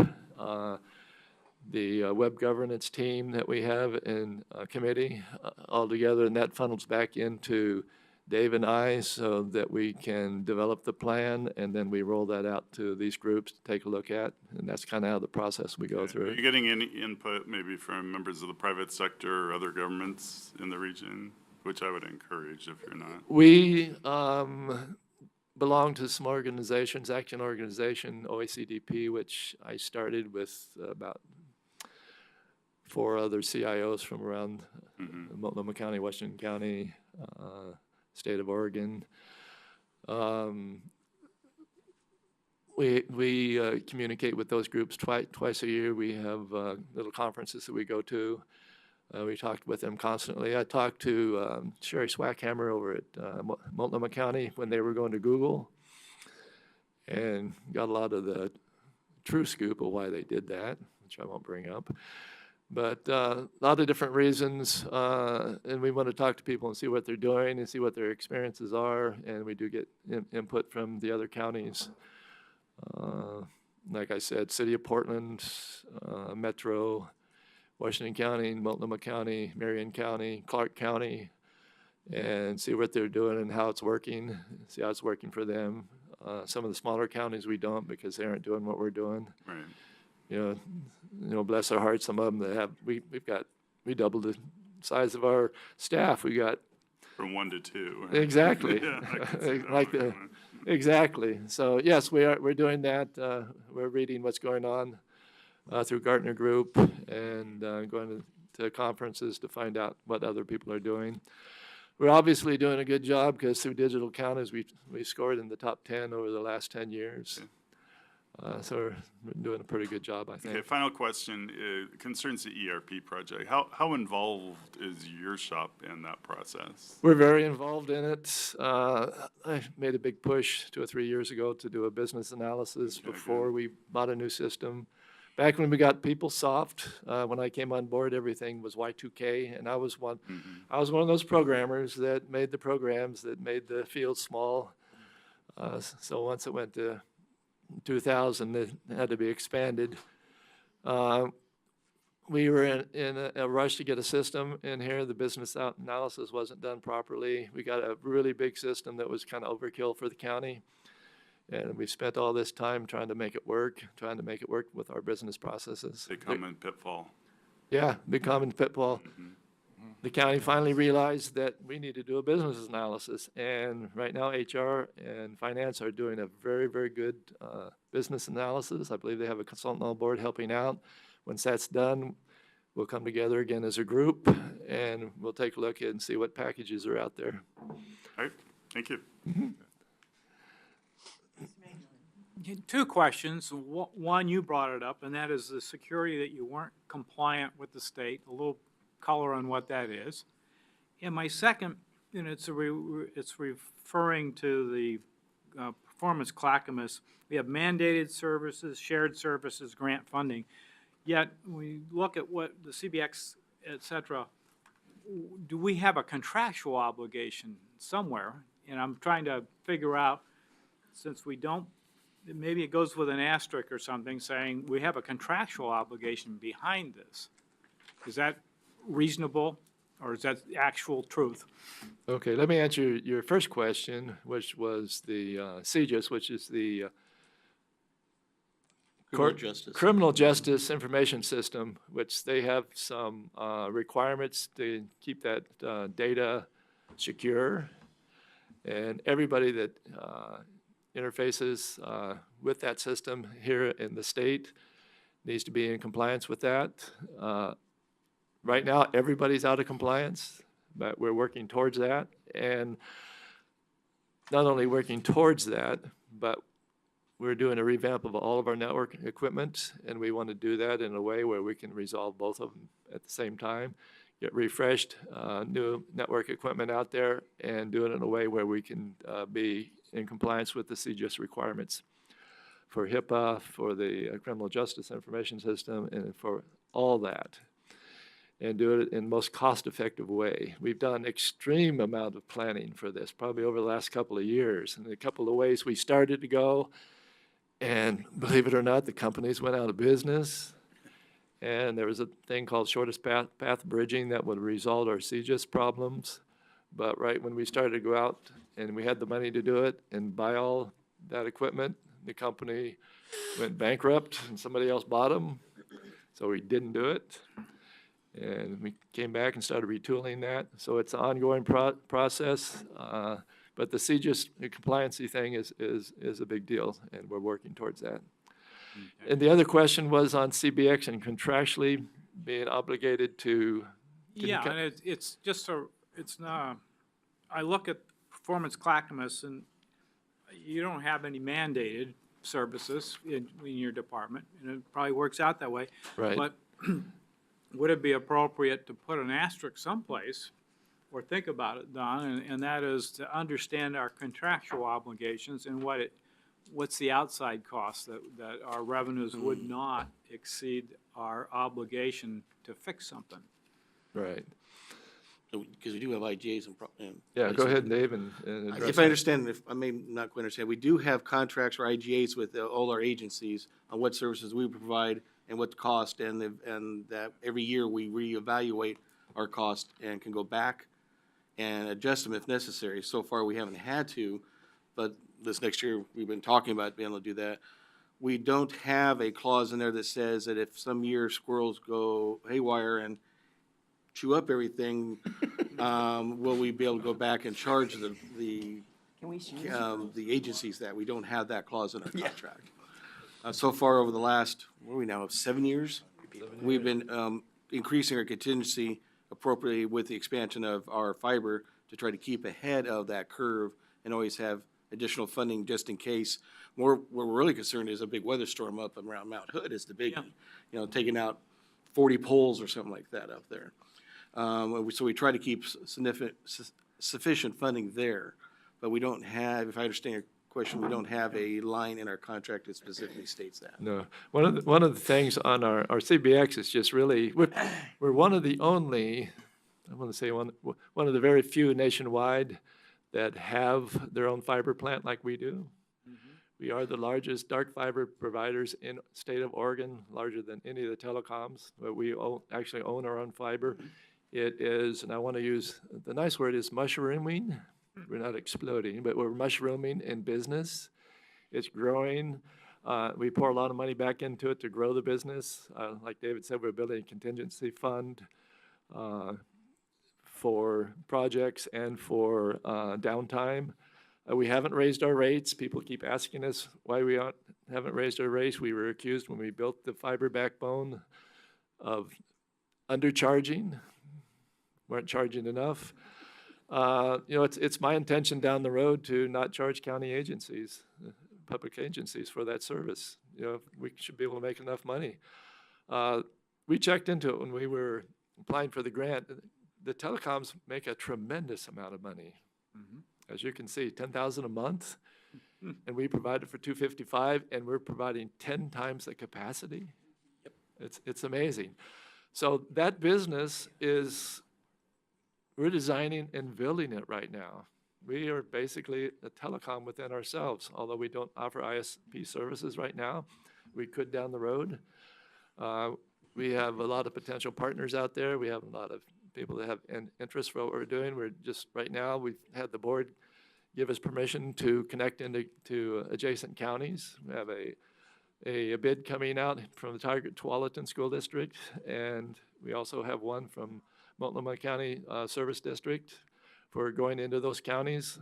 the web governance team that we have in committee all together, and that funnels back into Dave and I so that we can develop the plan, and then we roll that out to these groups to take a look at, and that's kind of how the process we go Are through. you getting any input maybe from members of the private sector or other governments in the region, which I would encourage if you're not? We belong to some organizations, Action Organization, OACDP, which I started with about 4 other CIOs from around Multnomah County, Washington County, state of Oregon. We communicate with those groups twice a year. We have little conferences that we go to. We talked with them constantly. I talked to Sherry Swackhammer over at Multnomah County when they were going to Google and got a lot of the true scoop of why they did that, which I won't bring up. But a lot of different reasons, and we want to talk to people and see what they're doing and see what their experiences are, and we do get input from the other counties. Like I said, City of Portland, Metro, Washington County, Multnomah County, Marion County, Clark County, and see what they're doing and how it's working, see how it's working for them. Some of the smaller counties we don't because they aren't doing what we're doing. Right. You know, bless our hearts, some of them that have, we doubled the size of our staff. We got. From 1 to 2. Exactly. Yeah, I can see that Like argument. exactly. So yes, we're doing that. We're reading what's going on through Gartner Group and going to conferences to find out what other people are doing. We're obviously doing a good job because through digital counties, we scored in the top 10 over the last 10 years. So we're doing a pretty good job, I think. Okay, final question concerns the ERP project. How involved is your shop in that process? We're very involved in it. I made a big push 2 or 3 years ago to do a business analysis before we bought a new system. Back when we got PeopleSoft, when I came on board, everything was Y2K, and I was one of those programmers that made the programs that made the field small. So once it went to 2000, it had to be expanded. we were in a rush to get a system in here. The business analysis wasn't done properly. We got a really big system that was kind of overkill for the county. And we spent all this time trying to make it work with our business processes. They come in pitfall. Yeah, big common pitfall. The county finally realized that we need to do a business analysis, and right now HR and finance are doing a very, very good business analysis. I believe they have a consultant on board helping out. Once that's done, we'll come together again as a group, and we'll take a look and see what packages are out there. All right, thank you. Two questions. One, you brought it up, and that is the security that you weren't compliant with the state, a little color on what that is. And my second, and it's referring to the performance clackamas. We have mandated services, shared services, grant funding. Yet, when we look at what the CBX, et cetera, do we have a contractual obligation somewhere? And I'm trying to figure out, since we don't, maybe it goes with an asterisk or something saying we have a contractual obligation behind this. Is that reasonable, or is that the actual truth? Okay, let me answer your first question, which was the CJIS, which is the Criminal Justice Information System, which they have some requirements to keep that data secure. And everybody that interfaces with that system here in the state needs to be in compliance with that. Right now, everybody's out of compliance, but we're working towards that. And not only working towards that, but we're doing a revamp of all of our network equipment, and we want to do that in a way where we can resolve both of them at the same time, get refreshed, new network equipment out there, and do it in a way where we can be in compliance with the CJIS requirements for HIPAA, for the Criminal Justice Information System, and for all that, and do it in the most cost-effective way. We've done extreme amount of planning for this, probably over the last couple of years, and a couple of ways we started to go, and believe it or not, the companies went out of business, and there was a thing called shortest path bridging that would resolve our CJIS problems. But right when we started to go out and we had the money to do it and buy all that equipment, the company went bankrupt and somebody else bought them. So we didn't do it. And we came back and started retooling that. So it's an ongoing process. But the CJIS compliancy thing is a big deal, and we're working towards that. Okay. And the other question was on CBX and contractually being obligated to. Yeah, and it's just it's not, I look at performance clackamas, and you don't have any mandated services in your department, and it probably works out that way. Right. But would it be appropriate to put an asterisk someplace, or think about it, Don, and that is to understand our contractual obligations and what's the outside cost that our revenues would not exceed our obligation to fix something. Right. Because we do have IGAs and. Yeah, go ahead, Dave, and address If I understand, if I may not quite understand, we do have contracts or IGAs with all our agencies on what services we provide and what the cost, and that every year we reevaluate our cost and can go back and adjust them if necessary. So far, we haven't had to, but this next year, we've been talking about being able to do that. We don't have a clause in there that says that if some year squirrels go haywire and chew up everything, will we be able to go back and charge the agencies that? We don't have that clause in our contract. So far, over the last, what are we now, 7 years? We've been increasing our contingency appropriately with the expansion of our fiber to try to keep ahead of that curve and always have additional funding just in case. What we're really concerned is a big weather storm up around Mount Hood is the biggie. You know, taking out 40 poles or something like that up there. So we try to keep sufficient funding there, but we don't have, if I understand your question, we don't have a line in our contract that specifically states that. No. One of the things on our CBX is just really, we're one of the only, I want to say one of the very few nationwide that have their own fiber plant like we do. We are the largest dark fiber providers in state of Oregon, larger than any of the telecoms, but we actually own our own fiber. It is, and I want to use, the nice word is mushrooming. We're not exploding, but we're mushrooming in business. It's growing. We pour a lot of money back into it to grow the business. Like David said, we're building a contingency fund for projects and for downtime. We haven't raised our rates. People keep asking us why we haven't raised our rates. We were accused when we built the fiber backbone of undercharging. Weren't charging enough. It's my intention down the road to not charge county agencies, public agencies for that service. We should be able to make enough money. We checked into it when we were applying for the grant. The telecoms make a tremendous amount of money. As you can see, $10,000 a month, and we provide it for $255, and we're providing 10 times the capacity. It's amazing. So that business we're designing and building it right now. We are basically a telecom within ourselves, although we don't offer ISP services right now. We could down the road. We have a lot of potential partners out there. We have a lot of people that have an interest for what we're doing. We're just, right now, we've had the board give us permission to connect into adjacent counties. We have a bid coming out from the Target Tualatin School District, and we also have one from Multnomah County Service District for going into those counties.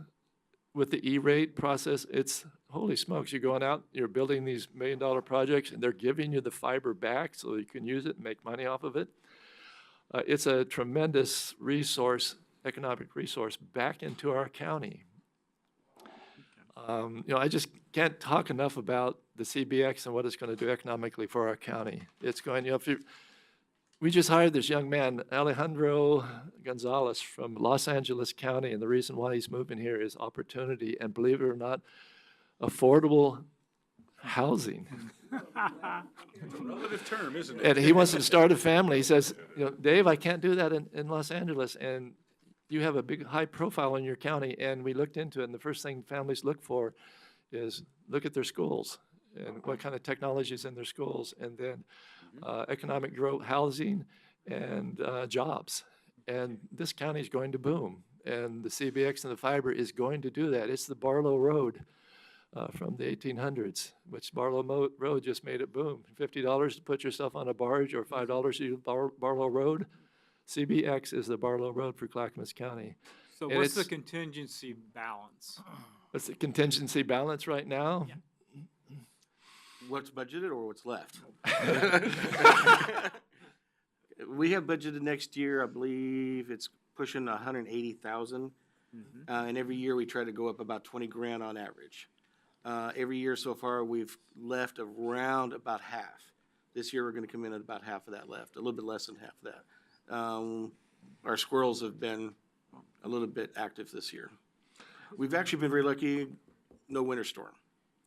With the E-rate process, it's, holy smokes, you're going out, you're building these $1 million projects, and they're giving you the fiber back so you can use it and make money off of it. It's a tremendous resource, economic resource back into our county. I just can't talk enough about the CBX and what it's going to do economically for our county. It's going, we just hired this young man, Alejandro Gonzalez from Los Angeles County, and the reason why he's moving here is opportunity, and believe it or not, affordable housing. Relative term, isn't And he wants to start a family. He says, Dave, I can't do that in Los Angeles, and you have a big, high profile in your county. And we looked into it, and the first thing families look for is look at their schools and what kind of technology is in their schools, and then economic growth, housing, and jobs. And this county is going to boom, and the CBX and the fiber is going to do that. It's the Barlow Road from the 1800s, which Barlow Road just made it boom. $50 to put yourself on a barge, or $5 to use Barlow Road. CBX is the Barlow Road for Clackamas County. So And what's the it's- contingency balance? What's the contingency balance right now? What's budgeted or what's left? We have budgeted next year, I believe it's pushing 180,000. And every year we try to go up about 20 grand on average. Every year so far, we've left around about half. This year, we're gonna come in at about half of that left, a little bit less than half of that. Our squirrels have been a little bit active this year. We've actually been very lucky, no winter storm.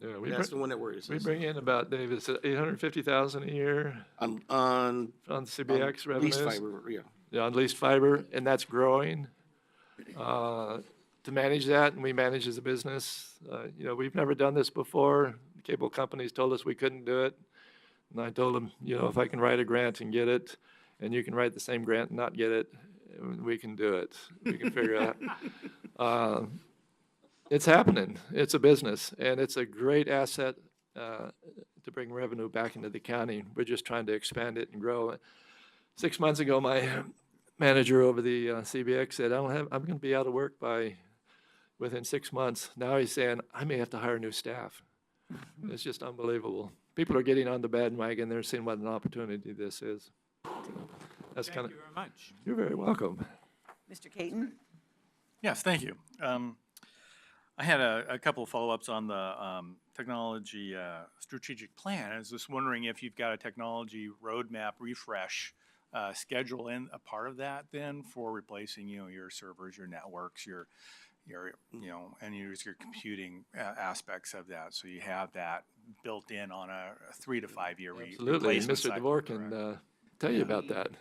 Yeah, That's the one that worries we us. bring in about, David, it's $850,000 a year On on CBX revenues. lease fiber, yeah. Yeah, on leased fiber, and that's growing. To manage that, and we manage as a business, we've never done this before. The cable companies told us we couldn't do it. And I told them, if I can write a grant and get it, and you can write the same grant and not get it, we can do it. We can figure it out. It's happening. It's a business, and it's a great asset to bring revenue back into the county. We're just trying to expand it and grow it. 6 months ago, my manager over the CBX said, I'm going to be out of work within 6 months. Now he's saying, I may have to hire new staff. It's just unbelievable. People are getting on the bandwagon. They're seeing what an opportunity this is. So that's Thank kind of. you very much. You're very welcome. Mr. Caton? Yes, thank you. I had a couple of follow-ups on the technology strategic plan. I was just wondering if you've got a technology roadmap refresh schedule in a part of that then for replacing, your servers, your networks, your end user computing aspects of that. So you have that built in on a 3 to 5 year Absolutely. replacement Mr. cycle. DeVore can tell you about that.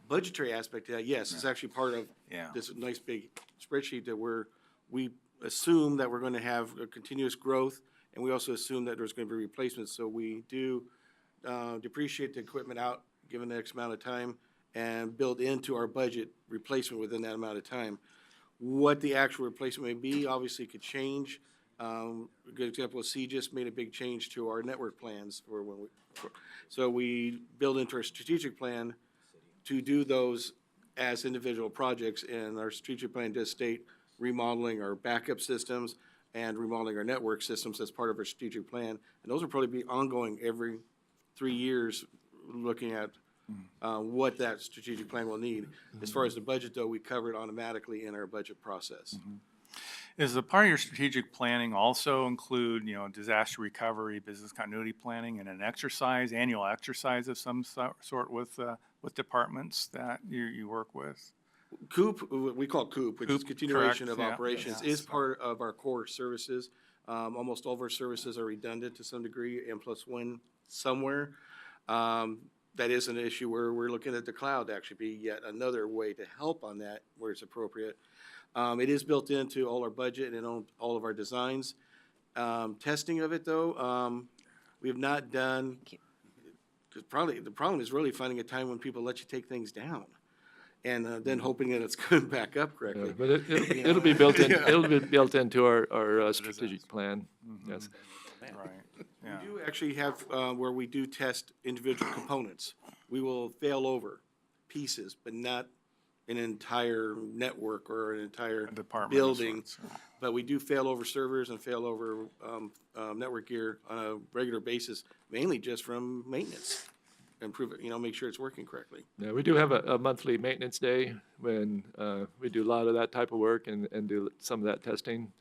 Budgetary aspect, yes, it's actually part of Yeah. this nice big spreadsheet that we assume that we're gonna have a continuous growth and we also assume that there's going to be replacements. So we do depreciate the equipment out, given the X amount of time, and build into our budget replacement within that amount of time. What the actual replacement may be, obviously could change. A good example is C just made a big change to our network plans so we build into our strategic plan to do those as individual projects, and our strategic plan does state remodeling our backup systems and remodeling our network systems as part of our strategic plan. And those will probably be ongoing every 3 years, looking at what that strategic plan will need. As far as the budget, though, we cover it automatically in our budget process. Is the part of your strategic planning also include, disaster recovery, business continuity planning, and an annual exercise of some sort with departments that you work with? COOP, we call COOP, which is COOP, continuation correct, of yeah. operations, is part of our core services. Almost all of our services are redundant to some degree, M+1 somewhere. That is an issue where we're looking at the cloud to actually be yet another way to help on that where it's appropriate. It is built into all our budget and all of our designs. Testing of it, though, we have not done, because the problem is really finding a time when people let you take things down, and then hoping that it's going back up correctly. But it'll be built in, it'll be built into our strategic plan, yes. Right, yeah. We do actually have, where we do test individual components. We will fail over pieces, but not an entire network or an entire Department of building. sorts, But we do fail over servers and fail over network gear on a regular basis, mainly just from maintenance. Improve it, make sure it's working correctly. Yeah, we do have a monthly maintenance day when we do a lot of that type of work and do some of that testing,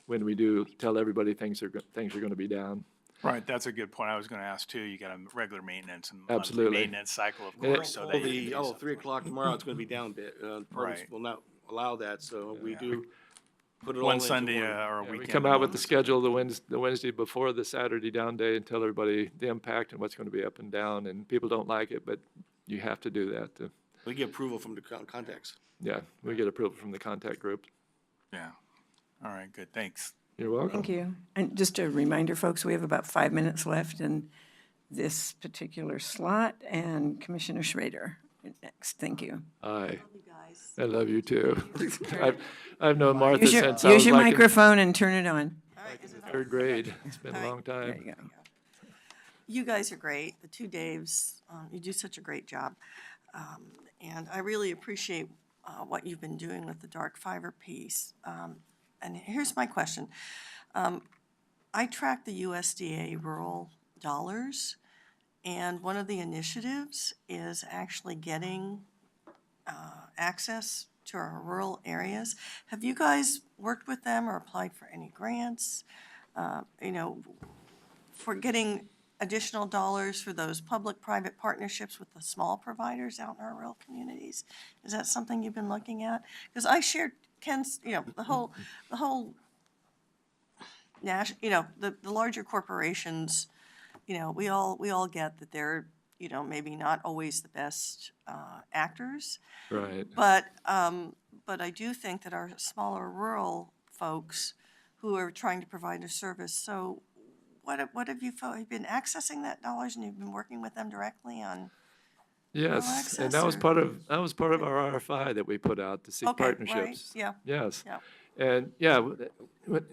when we do tell everybody things are going to be down. Right, that's a good point. I was going to ask too. You got a regular maintenance and monthly Absolutely. maintenance cycle, of And course. So that you can do 3 o'clock tomorrow, it's gonna be down a bit. Departments Right. will not allow that, so we do put it all one into Sunday one. or a Yeah, weekend. we come out with the one. schedule the Wednesday before the Saturday down day and tell everybody the impact and what's going to be up and down, and people don't like it, but you have to do that. We get approval from the contacts. Yeah, we get approval from the contact group. Yeah. All right, good, thanks. You're welcome. Thank you. And just a reminder, folks, we have about 5 minutes left in this particular slot, and Commissioner Schrader, you're next. Thank you. Aye, You guys. I love you too. I've known Martha Use your, since I was use your like in microphone and turn it on. All right, is it on? 3rd grade. It's been a long There time. you go. You guys are great, the two Daves. You do such a great job. And I really appreciate what you've been doing with the dark fiber piece. And here's my question. I track the USDA rural dollars, and one of the initiatives is actually getting access to our rural areas. Have you guys worked with them or applied for any grants, for getting additional dollars for those public-private partnerships with the small providers out in our rural communities? Is that something you've been looking at? Because I shared Ken's, the whole the larger corporations, we all get that they're, maybe not always the best actors. Right. But I do think that our smaller rural folks who are trying to provide a service, so what have you been accessing that dollars, and you've been working with them directly on? Yes, and access that was or- part of our RFI that we put out to seek Okay, right, partnerships. yeah. Yes. Yeah. And yeah,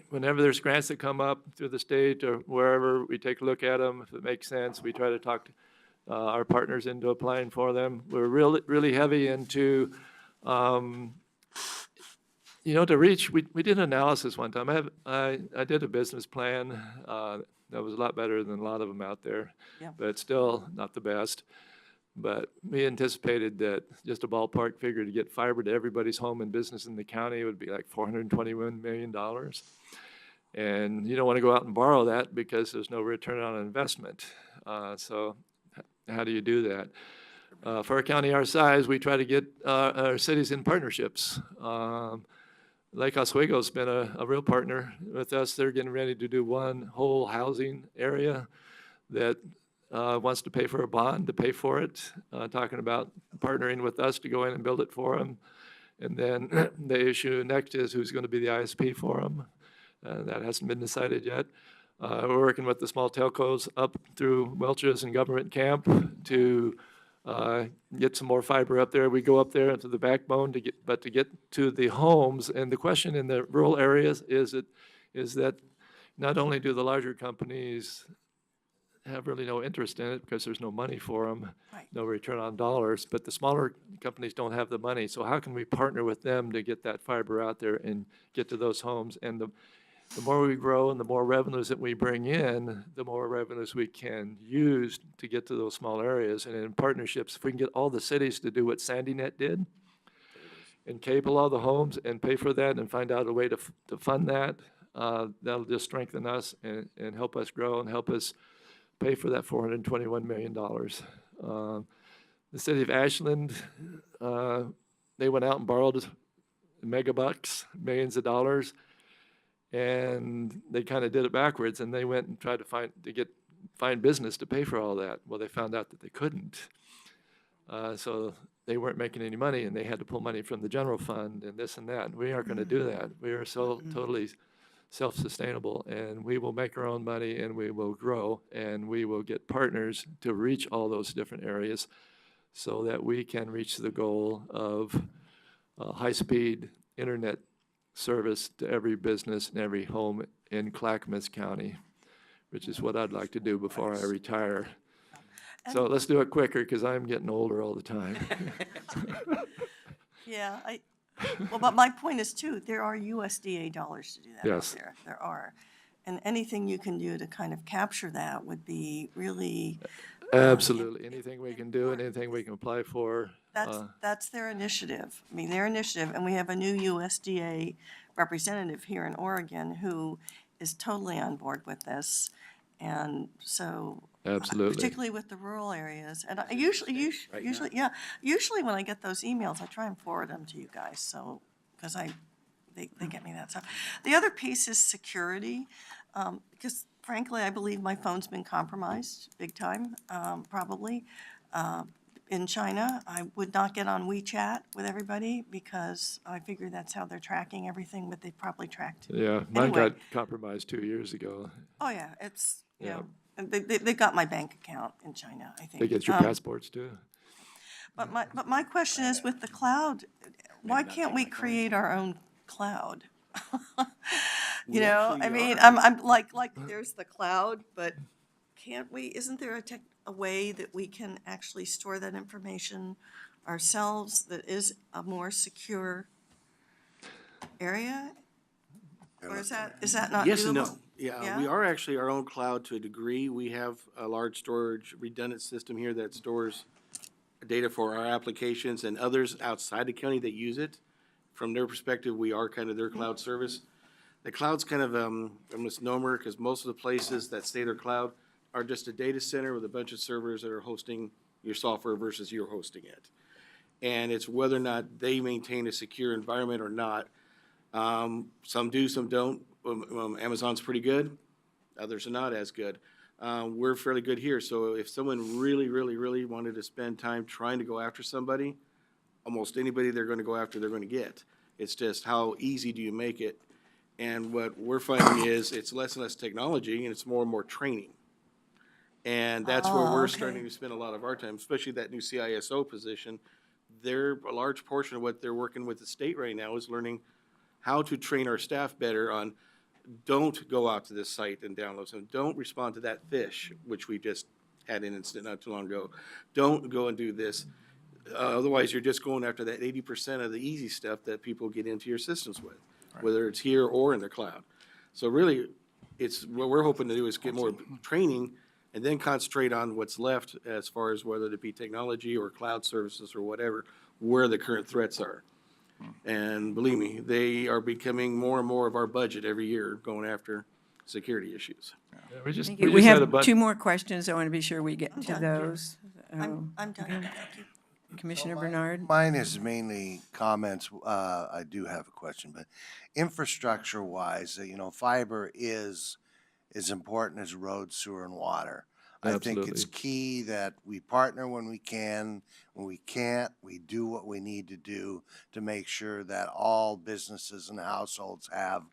whenever there's grants that come up through the state or wherever, we take a look at them. If it makes sense, we try to talk our partners into applying for them. We're really heavy into, to reach. We did an analysis one time. I did a business plan that was a lot better than a lot of them out there, Yeah. but still not the best. But we anticipated that just a ballpark figure to get fiber to everybody's home and business in the county would be like $421 million. And you don't want to go out and borrow that because there's no return on investment. So how do you do that? For a county our size, we try to get our cities in partnerships. Lake Oswego's been a real partner with us. They're getting ready to do one whole housing area that wants to pay for a bond to pay for it, talking about partnering with us to go in and build it for them. And then the issue next is who's going to be the ISP for them. That hasn't been decided yet. We're working with the small telcos up through Welch's and Government Camp to get some more fiber up there. We go up there into the backbone to get to the homes. And the question in the rural areas is that not only do the larger companies have really no interest in it because there's no money for them, Right. no return on dollars, but the smaller companies don't have the money. So how can we partner with them to get that fiber out there and get to those homes? And the more we grow and the more revenues that we bring in, the more revenues we can use to get to those small areas. And in partnerships, if we can get all the cities to do what SandyNet did and cable all the homes and pay for that and find out a way to fund that, that'll just strengthen us and help us grow and help us pay for that $421 million. The city of Ashland, they went out and borrowed megabucks, millions of dollars, and they kind of did it backwards, and they went and tried to find business to pay for all that. Well, they found out that they couldn't. So they weren't making any money, and they had to pull money from the general fund and this and that. And we aren't going to do that. We are so totally self-sustainable, and we will make our own money, and we will grow, and we will get partners to reach all those different areas so that we can reach the goal of high-speed internet service to every business and every home in Clackamas County, which is what I'd like to do before I retire. So let's do it quicker because I'm getting older all the time. Yeah, well, but my point is too, there are USDA dollars to do that out Yes. there. There are. And anything you can do to kind of capture that would be really, Absolutely. Anything we can do and anything we can apply for. that's their initiative. I mean, their initiative, and we have a new USDA representative here in Oregon who is totally on board with this. And so, Absolutely. particularly with the rural areas. And I usually, when I get those emails, I try and forward them to you guys, so, because they get me that stuff. The other piece is security, because frankly, I believe my phone's been compromised, big time, probably. In China, I would not get on WeChat with everybody because I figure that's how they're tracking everything, but they probably tracked. Yeah, mine Anyway. got compromised 2 years ago. Oh, yeah, it's, Yeah. and they got my bank account in China, I think. They get your passports too. But my question is with the cloud, why can't we create our own cloud? You know, I actually mean, are. I'm like, there's the cloud, but can't we, isn't there a way that we can actually store that information ourselves that is a more secure area? Or is that not doable? Yes and no. Yeah, Yeah? we are actually our own cloud to a degree. We have a large storage redundant system here that stores data for our applications and others outside the county that use it. From their perspective, we are kind of their cloud service. The cloud's kind of a misnomer because most of the places that say they're cloud are just a data center with a bunch of servers that are hosting your software versus you're hosting it. And it's whether or not they maintain a secure environment or not. Some do, some don't. Amazon's pretty good. Others are not as good. We're fairly good here. So if someone really, really, really wanted to spend time trying to go after somebody, almost anybody they're going to go after, they're going to get. It's just how easy do you make it? And what we're finding is it's less and less technology and it's more and more training. And that's where we're starting to spend a lot of our time, especially that new CISO position. A large portion of what they're working with the state right now is learning how to train our staff better on don't go out to this site and download some, don't respond to that fish, which we just had an incident not too long ago. Don't go and do this. Otherwise, you're just going after that 80% of the easy stuff that people get into your systems with, whether it's here or in the cloud. So really, it's what we're hoping to do is get more training and then concentrate on what's left as far as whether it be technology or cloud services or whatever, where the current threats are. And believe me, they are becoming more and more of our budget every year going after security issues. Yeah, we just Thank you. we We just had a have bunch. 2 more questions. I want to be sure we get to done. those. I'm done, thank you. Commissioner Bernard? Mine is mainly comments. I do have a question, but infrastructure-wise, fiber is as important as road, sewer, and water. I think it's Absolutely. key that we partner when we can. When we can't, we do what we need to do to make sure that all businesses and households have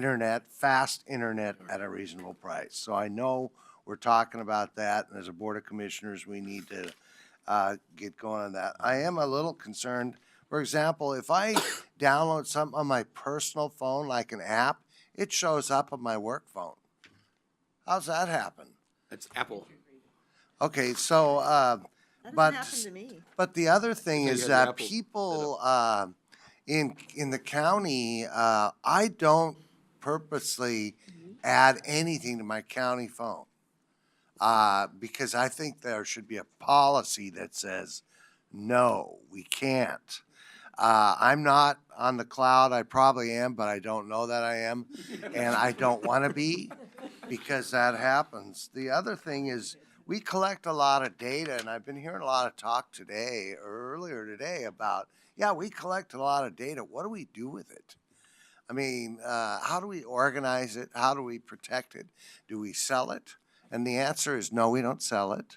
internet, fast internet at a reasonable price. So I know we're talking about that, and as a Board of Commissioners, we need to get going on that. I am a little concerned, for example, if I download something on my personal phone, like an app, it shows up on my work phone. How's that happen? It's Apple. Okay, so, That but, doesn't happen to me. but the other thing So you is have the that Apple people, in the county, I don't purposely add anything to my county phone. Because I think there should be a policy that says, no, we can't. I'm not on the cloud. I probably am, but I don't know that I am. And I don't want to be because that happens. The other thing is we collect a lot of data, and I've been hearing a lot of talk today or earlier today about, yeah, we collect a lot of data. What do we do with it? I mean, how do we organize it? How do we protect it? Do we sell it? And the answer is no, we don't sell it.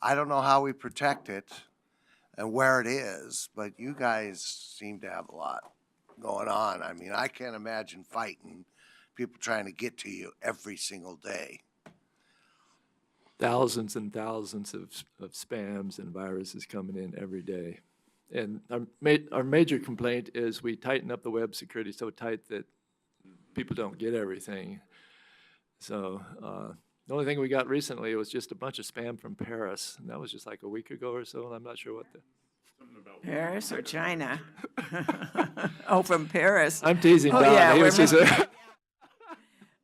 I don't know how we protect it and where it is, but you guys seem to have a lot going on. I mean, I can't imagine fighting people trying to get to you every single day. Thousands and thousands of spams and viruses coming in every day. And our major complaint is we tighten up the web security so tight that people don't get everything. So the only thing we got recently was just a bunch of spam from Paris, and that was just like a week ago or so, and I'm not sure what the... Paris or China? Oh, from Paris. I'm teasing Oh, Don. yeah, He was we're just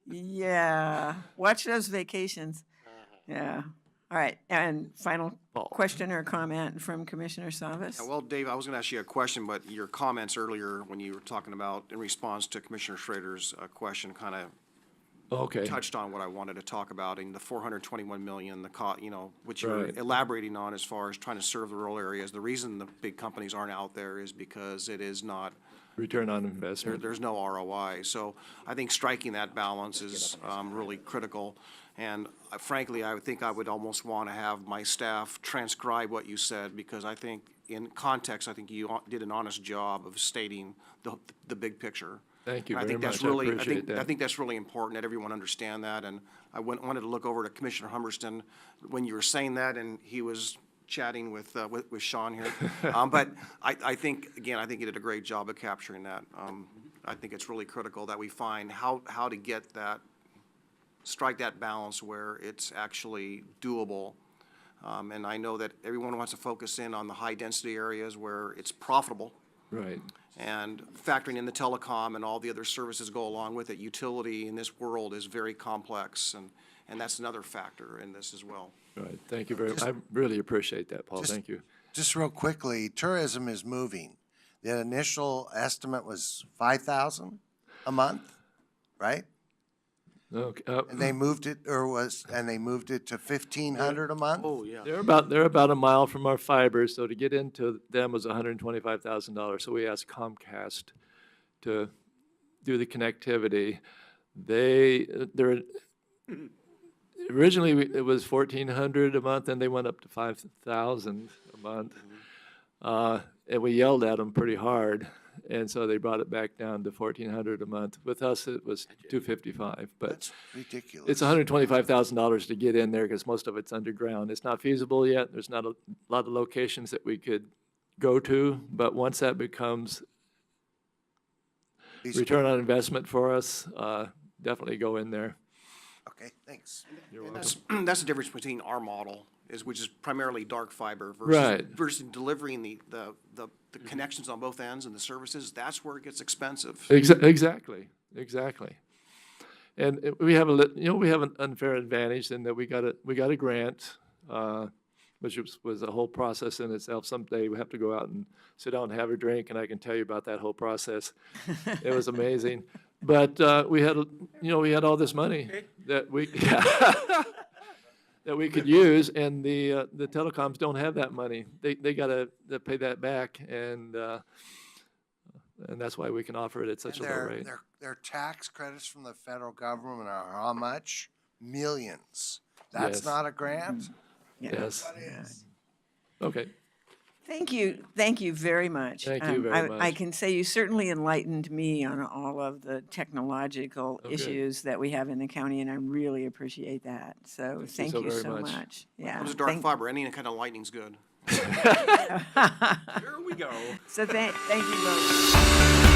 Yeah, watch those vacations. Yeah. All right, and final question or comment from Commissioner Savas? Yeah, well, Dave, I was going to ask you a question, but your comments earlier when you were talking about, in response to Commissioner Schrader's question, kind of okay. touched on what I wanted to talk about, and the 421 million, which Right. you're elaborating on as far as trying to serve the rural areas. The reason the big companies aren't out there is because it is not, Return on investment. there's no ROI. So I think striking that balance is really critical. And frankly, I would think I would almost want to have my staff transcribe what you said, because I think in context, I think you did an honest job of stating the big picture. Thank you And I very think that's much. really, I appreciate that. I think that's really important that everyone understand that. And I wanted to look over to Commissioner Humberston when you were saying that, and he was chatting with Sean here. But I think, again, I think he did a great job of capturing that. I think it's really critical that we find how to get that, strike that balance where it's actually doable. And I know that everyone wants to focus in on the high-density areas where it's profitable. Right. And factoring in the telecom and all the other services go along with it, utility in this world is very complex, and that's another factor in this as well. Right. Thank you very much. I really appreciate that, Paul. Just- Thank you. Just real quickly, tourism is moving. The initial estimate was 5,000 a month, right? Okay. And they moved it, and they moved it to 1,500 a month? Oh, yeah. They're about a mile from our fiber, so to get into them was $125,000. So we asked Comcast to do the connectivity. They're originally it was $1,400 a month, and they went up to $5,000 a month. And we yelled at them pretty hard, and so they brought it back down to $1,400 a month. With us, it was $255, but That's ridiculous. it's $125,000 to get in there because most of it's underground. It's not feasible yet. There's not a lot of locations that we could go to, but once that becomes return on investment for us, definitely go in there. Okay, thanks. You're And welcome. that's the difference between our model, which is primarily dark fiber Right. versus delivering the connections on both ends and the services. That's where it gets expensive. Exactly. And we have we have an unfair advantage in that we got a grant, which was a whole process in itself. Someday we have to go out and sit down and have a drink, and I can tell you about that whole process. It was amazing. But we had all this money that we that we could use, and the telecoms don't have that money. They got to pay that back, and that's why we can offer it at such a low rate. Their tax credits from the federal government are how much? Millions. That's Yes. not a grant? Yes. Okay. Thank you very much. Thank you very I much. can say you certainly enlightened me on all of the technological Oh, good. issues that we have in the county, and I really appreciate that. So thank so you very so much. much. Yeah. Comes to dark thank- fiber, any kind of lightning's good. Here we go. So thank you both.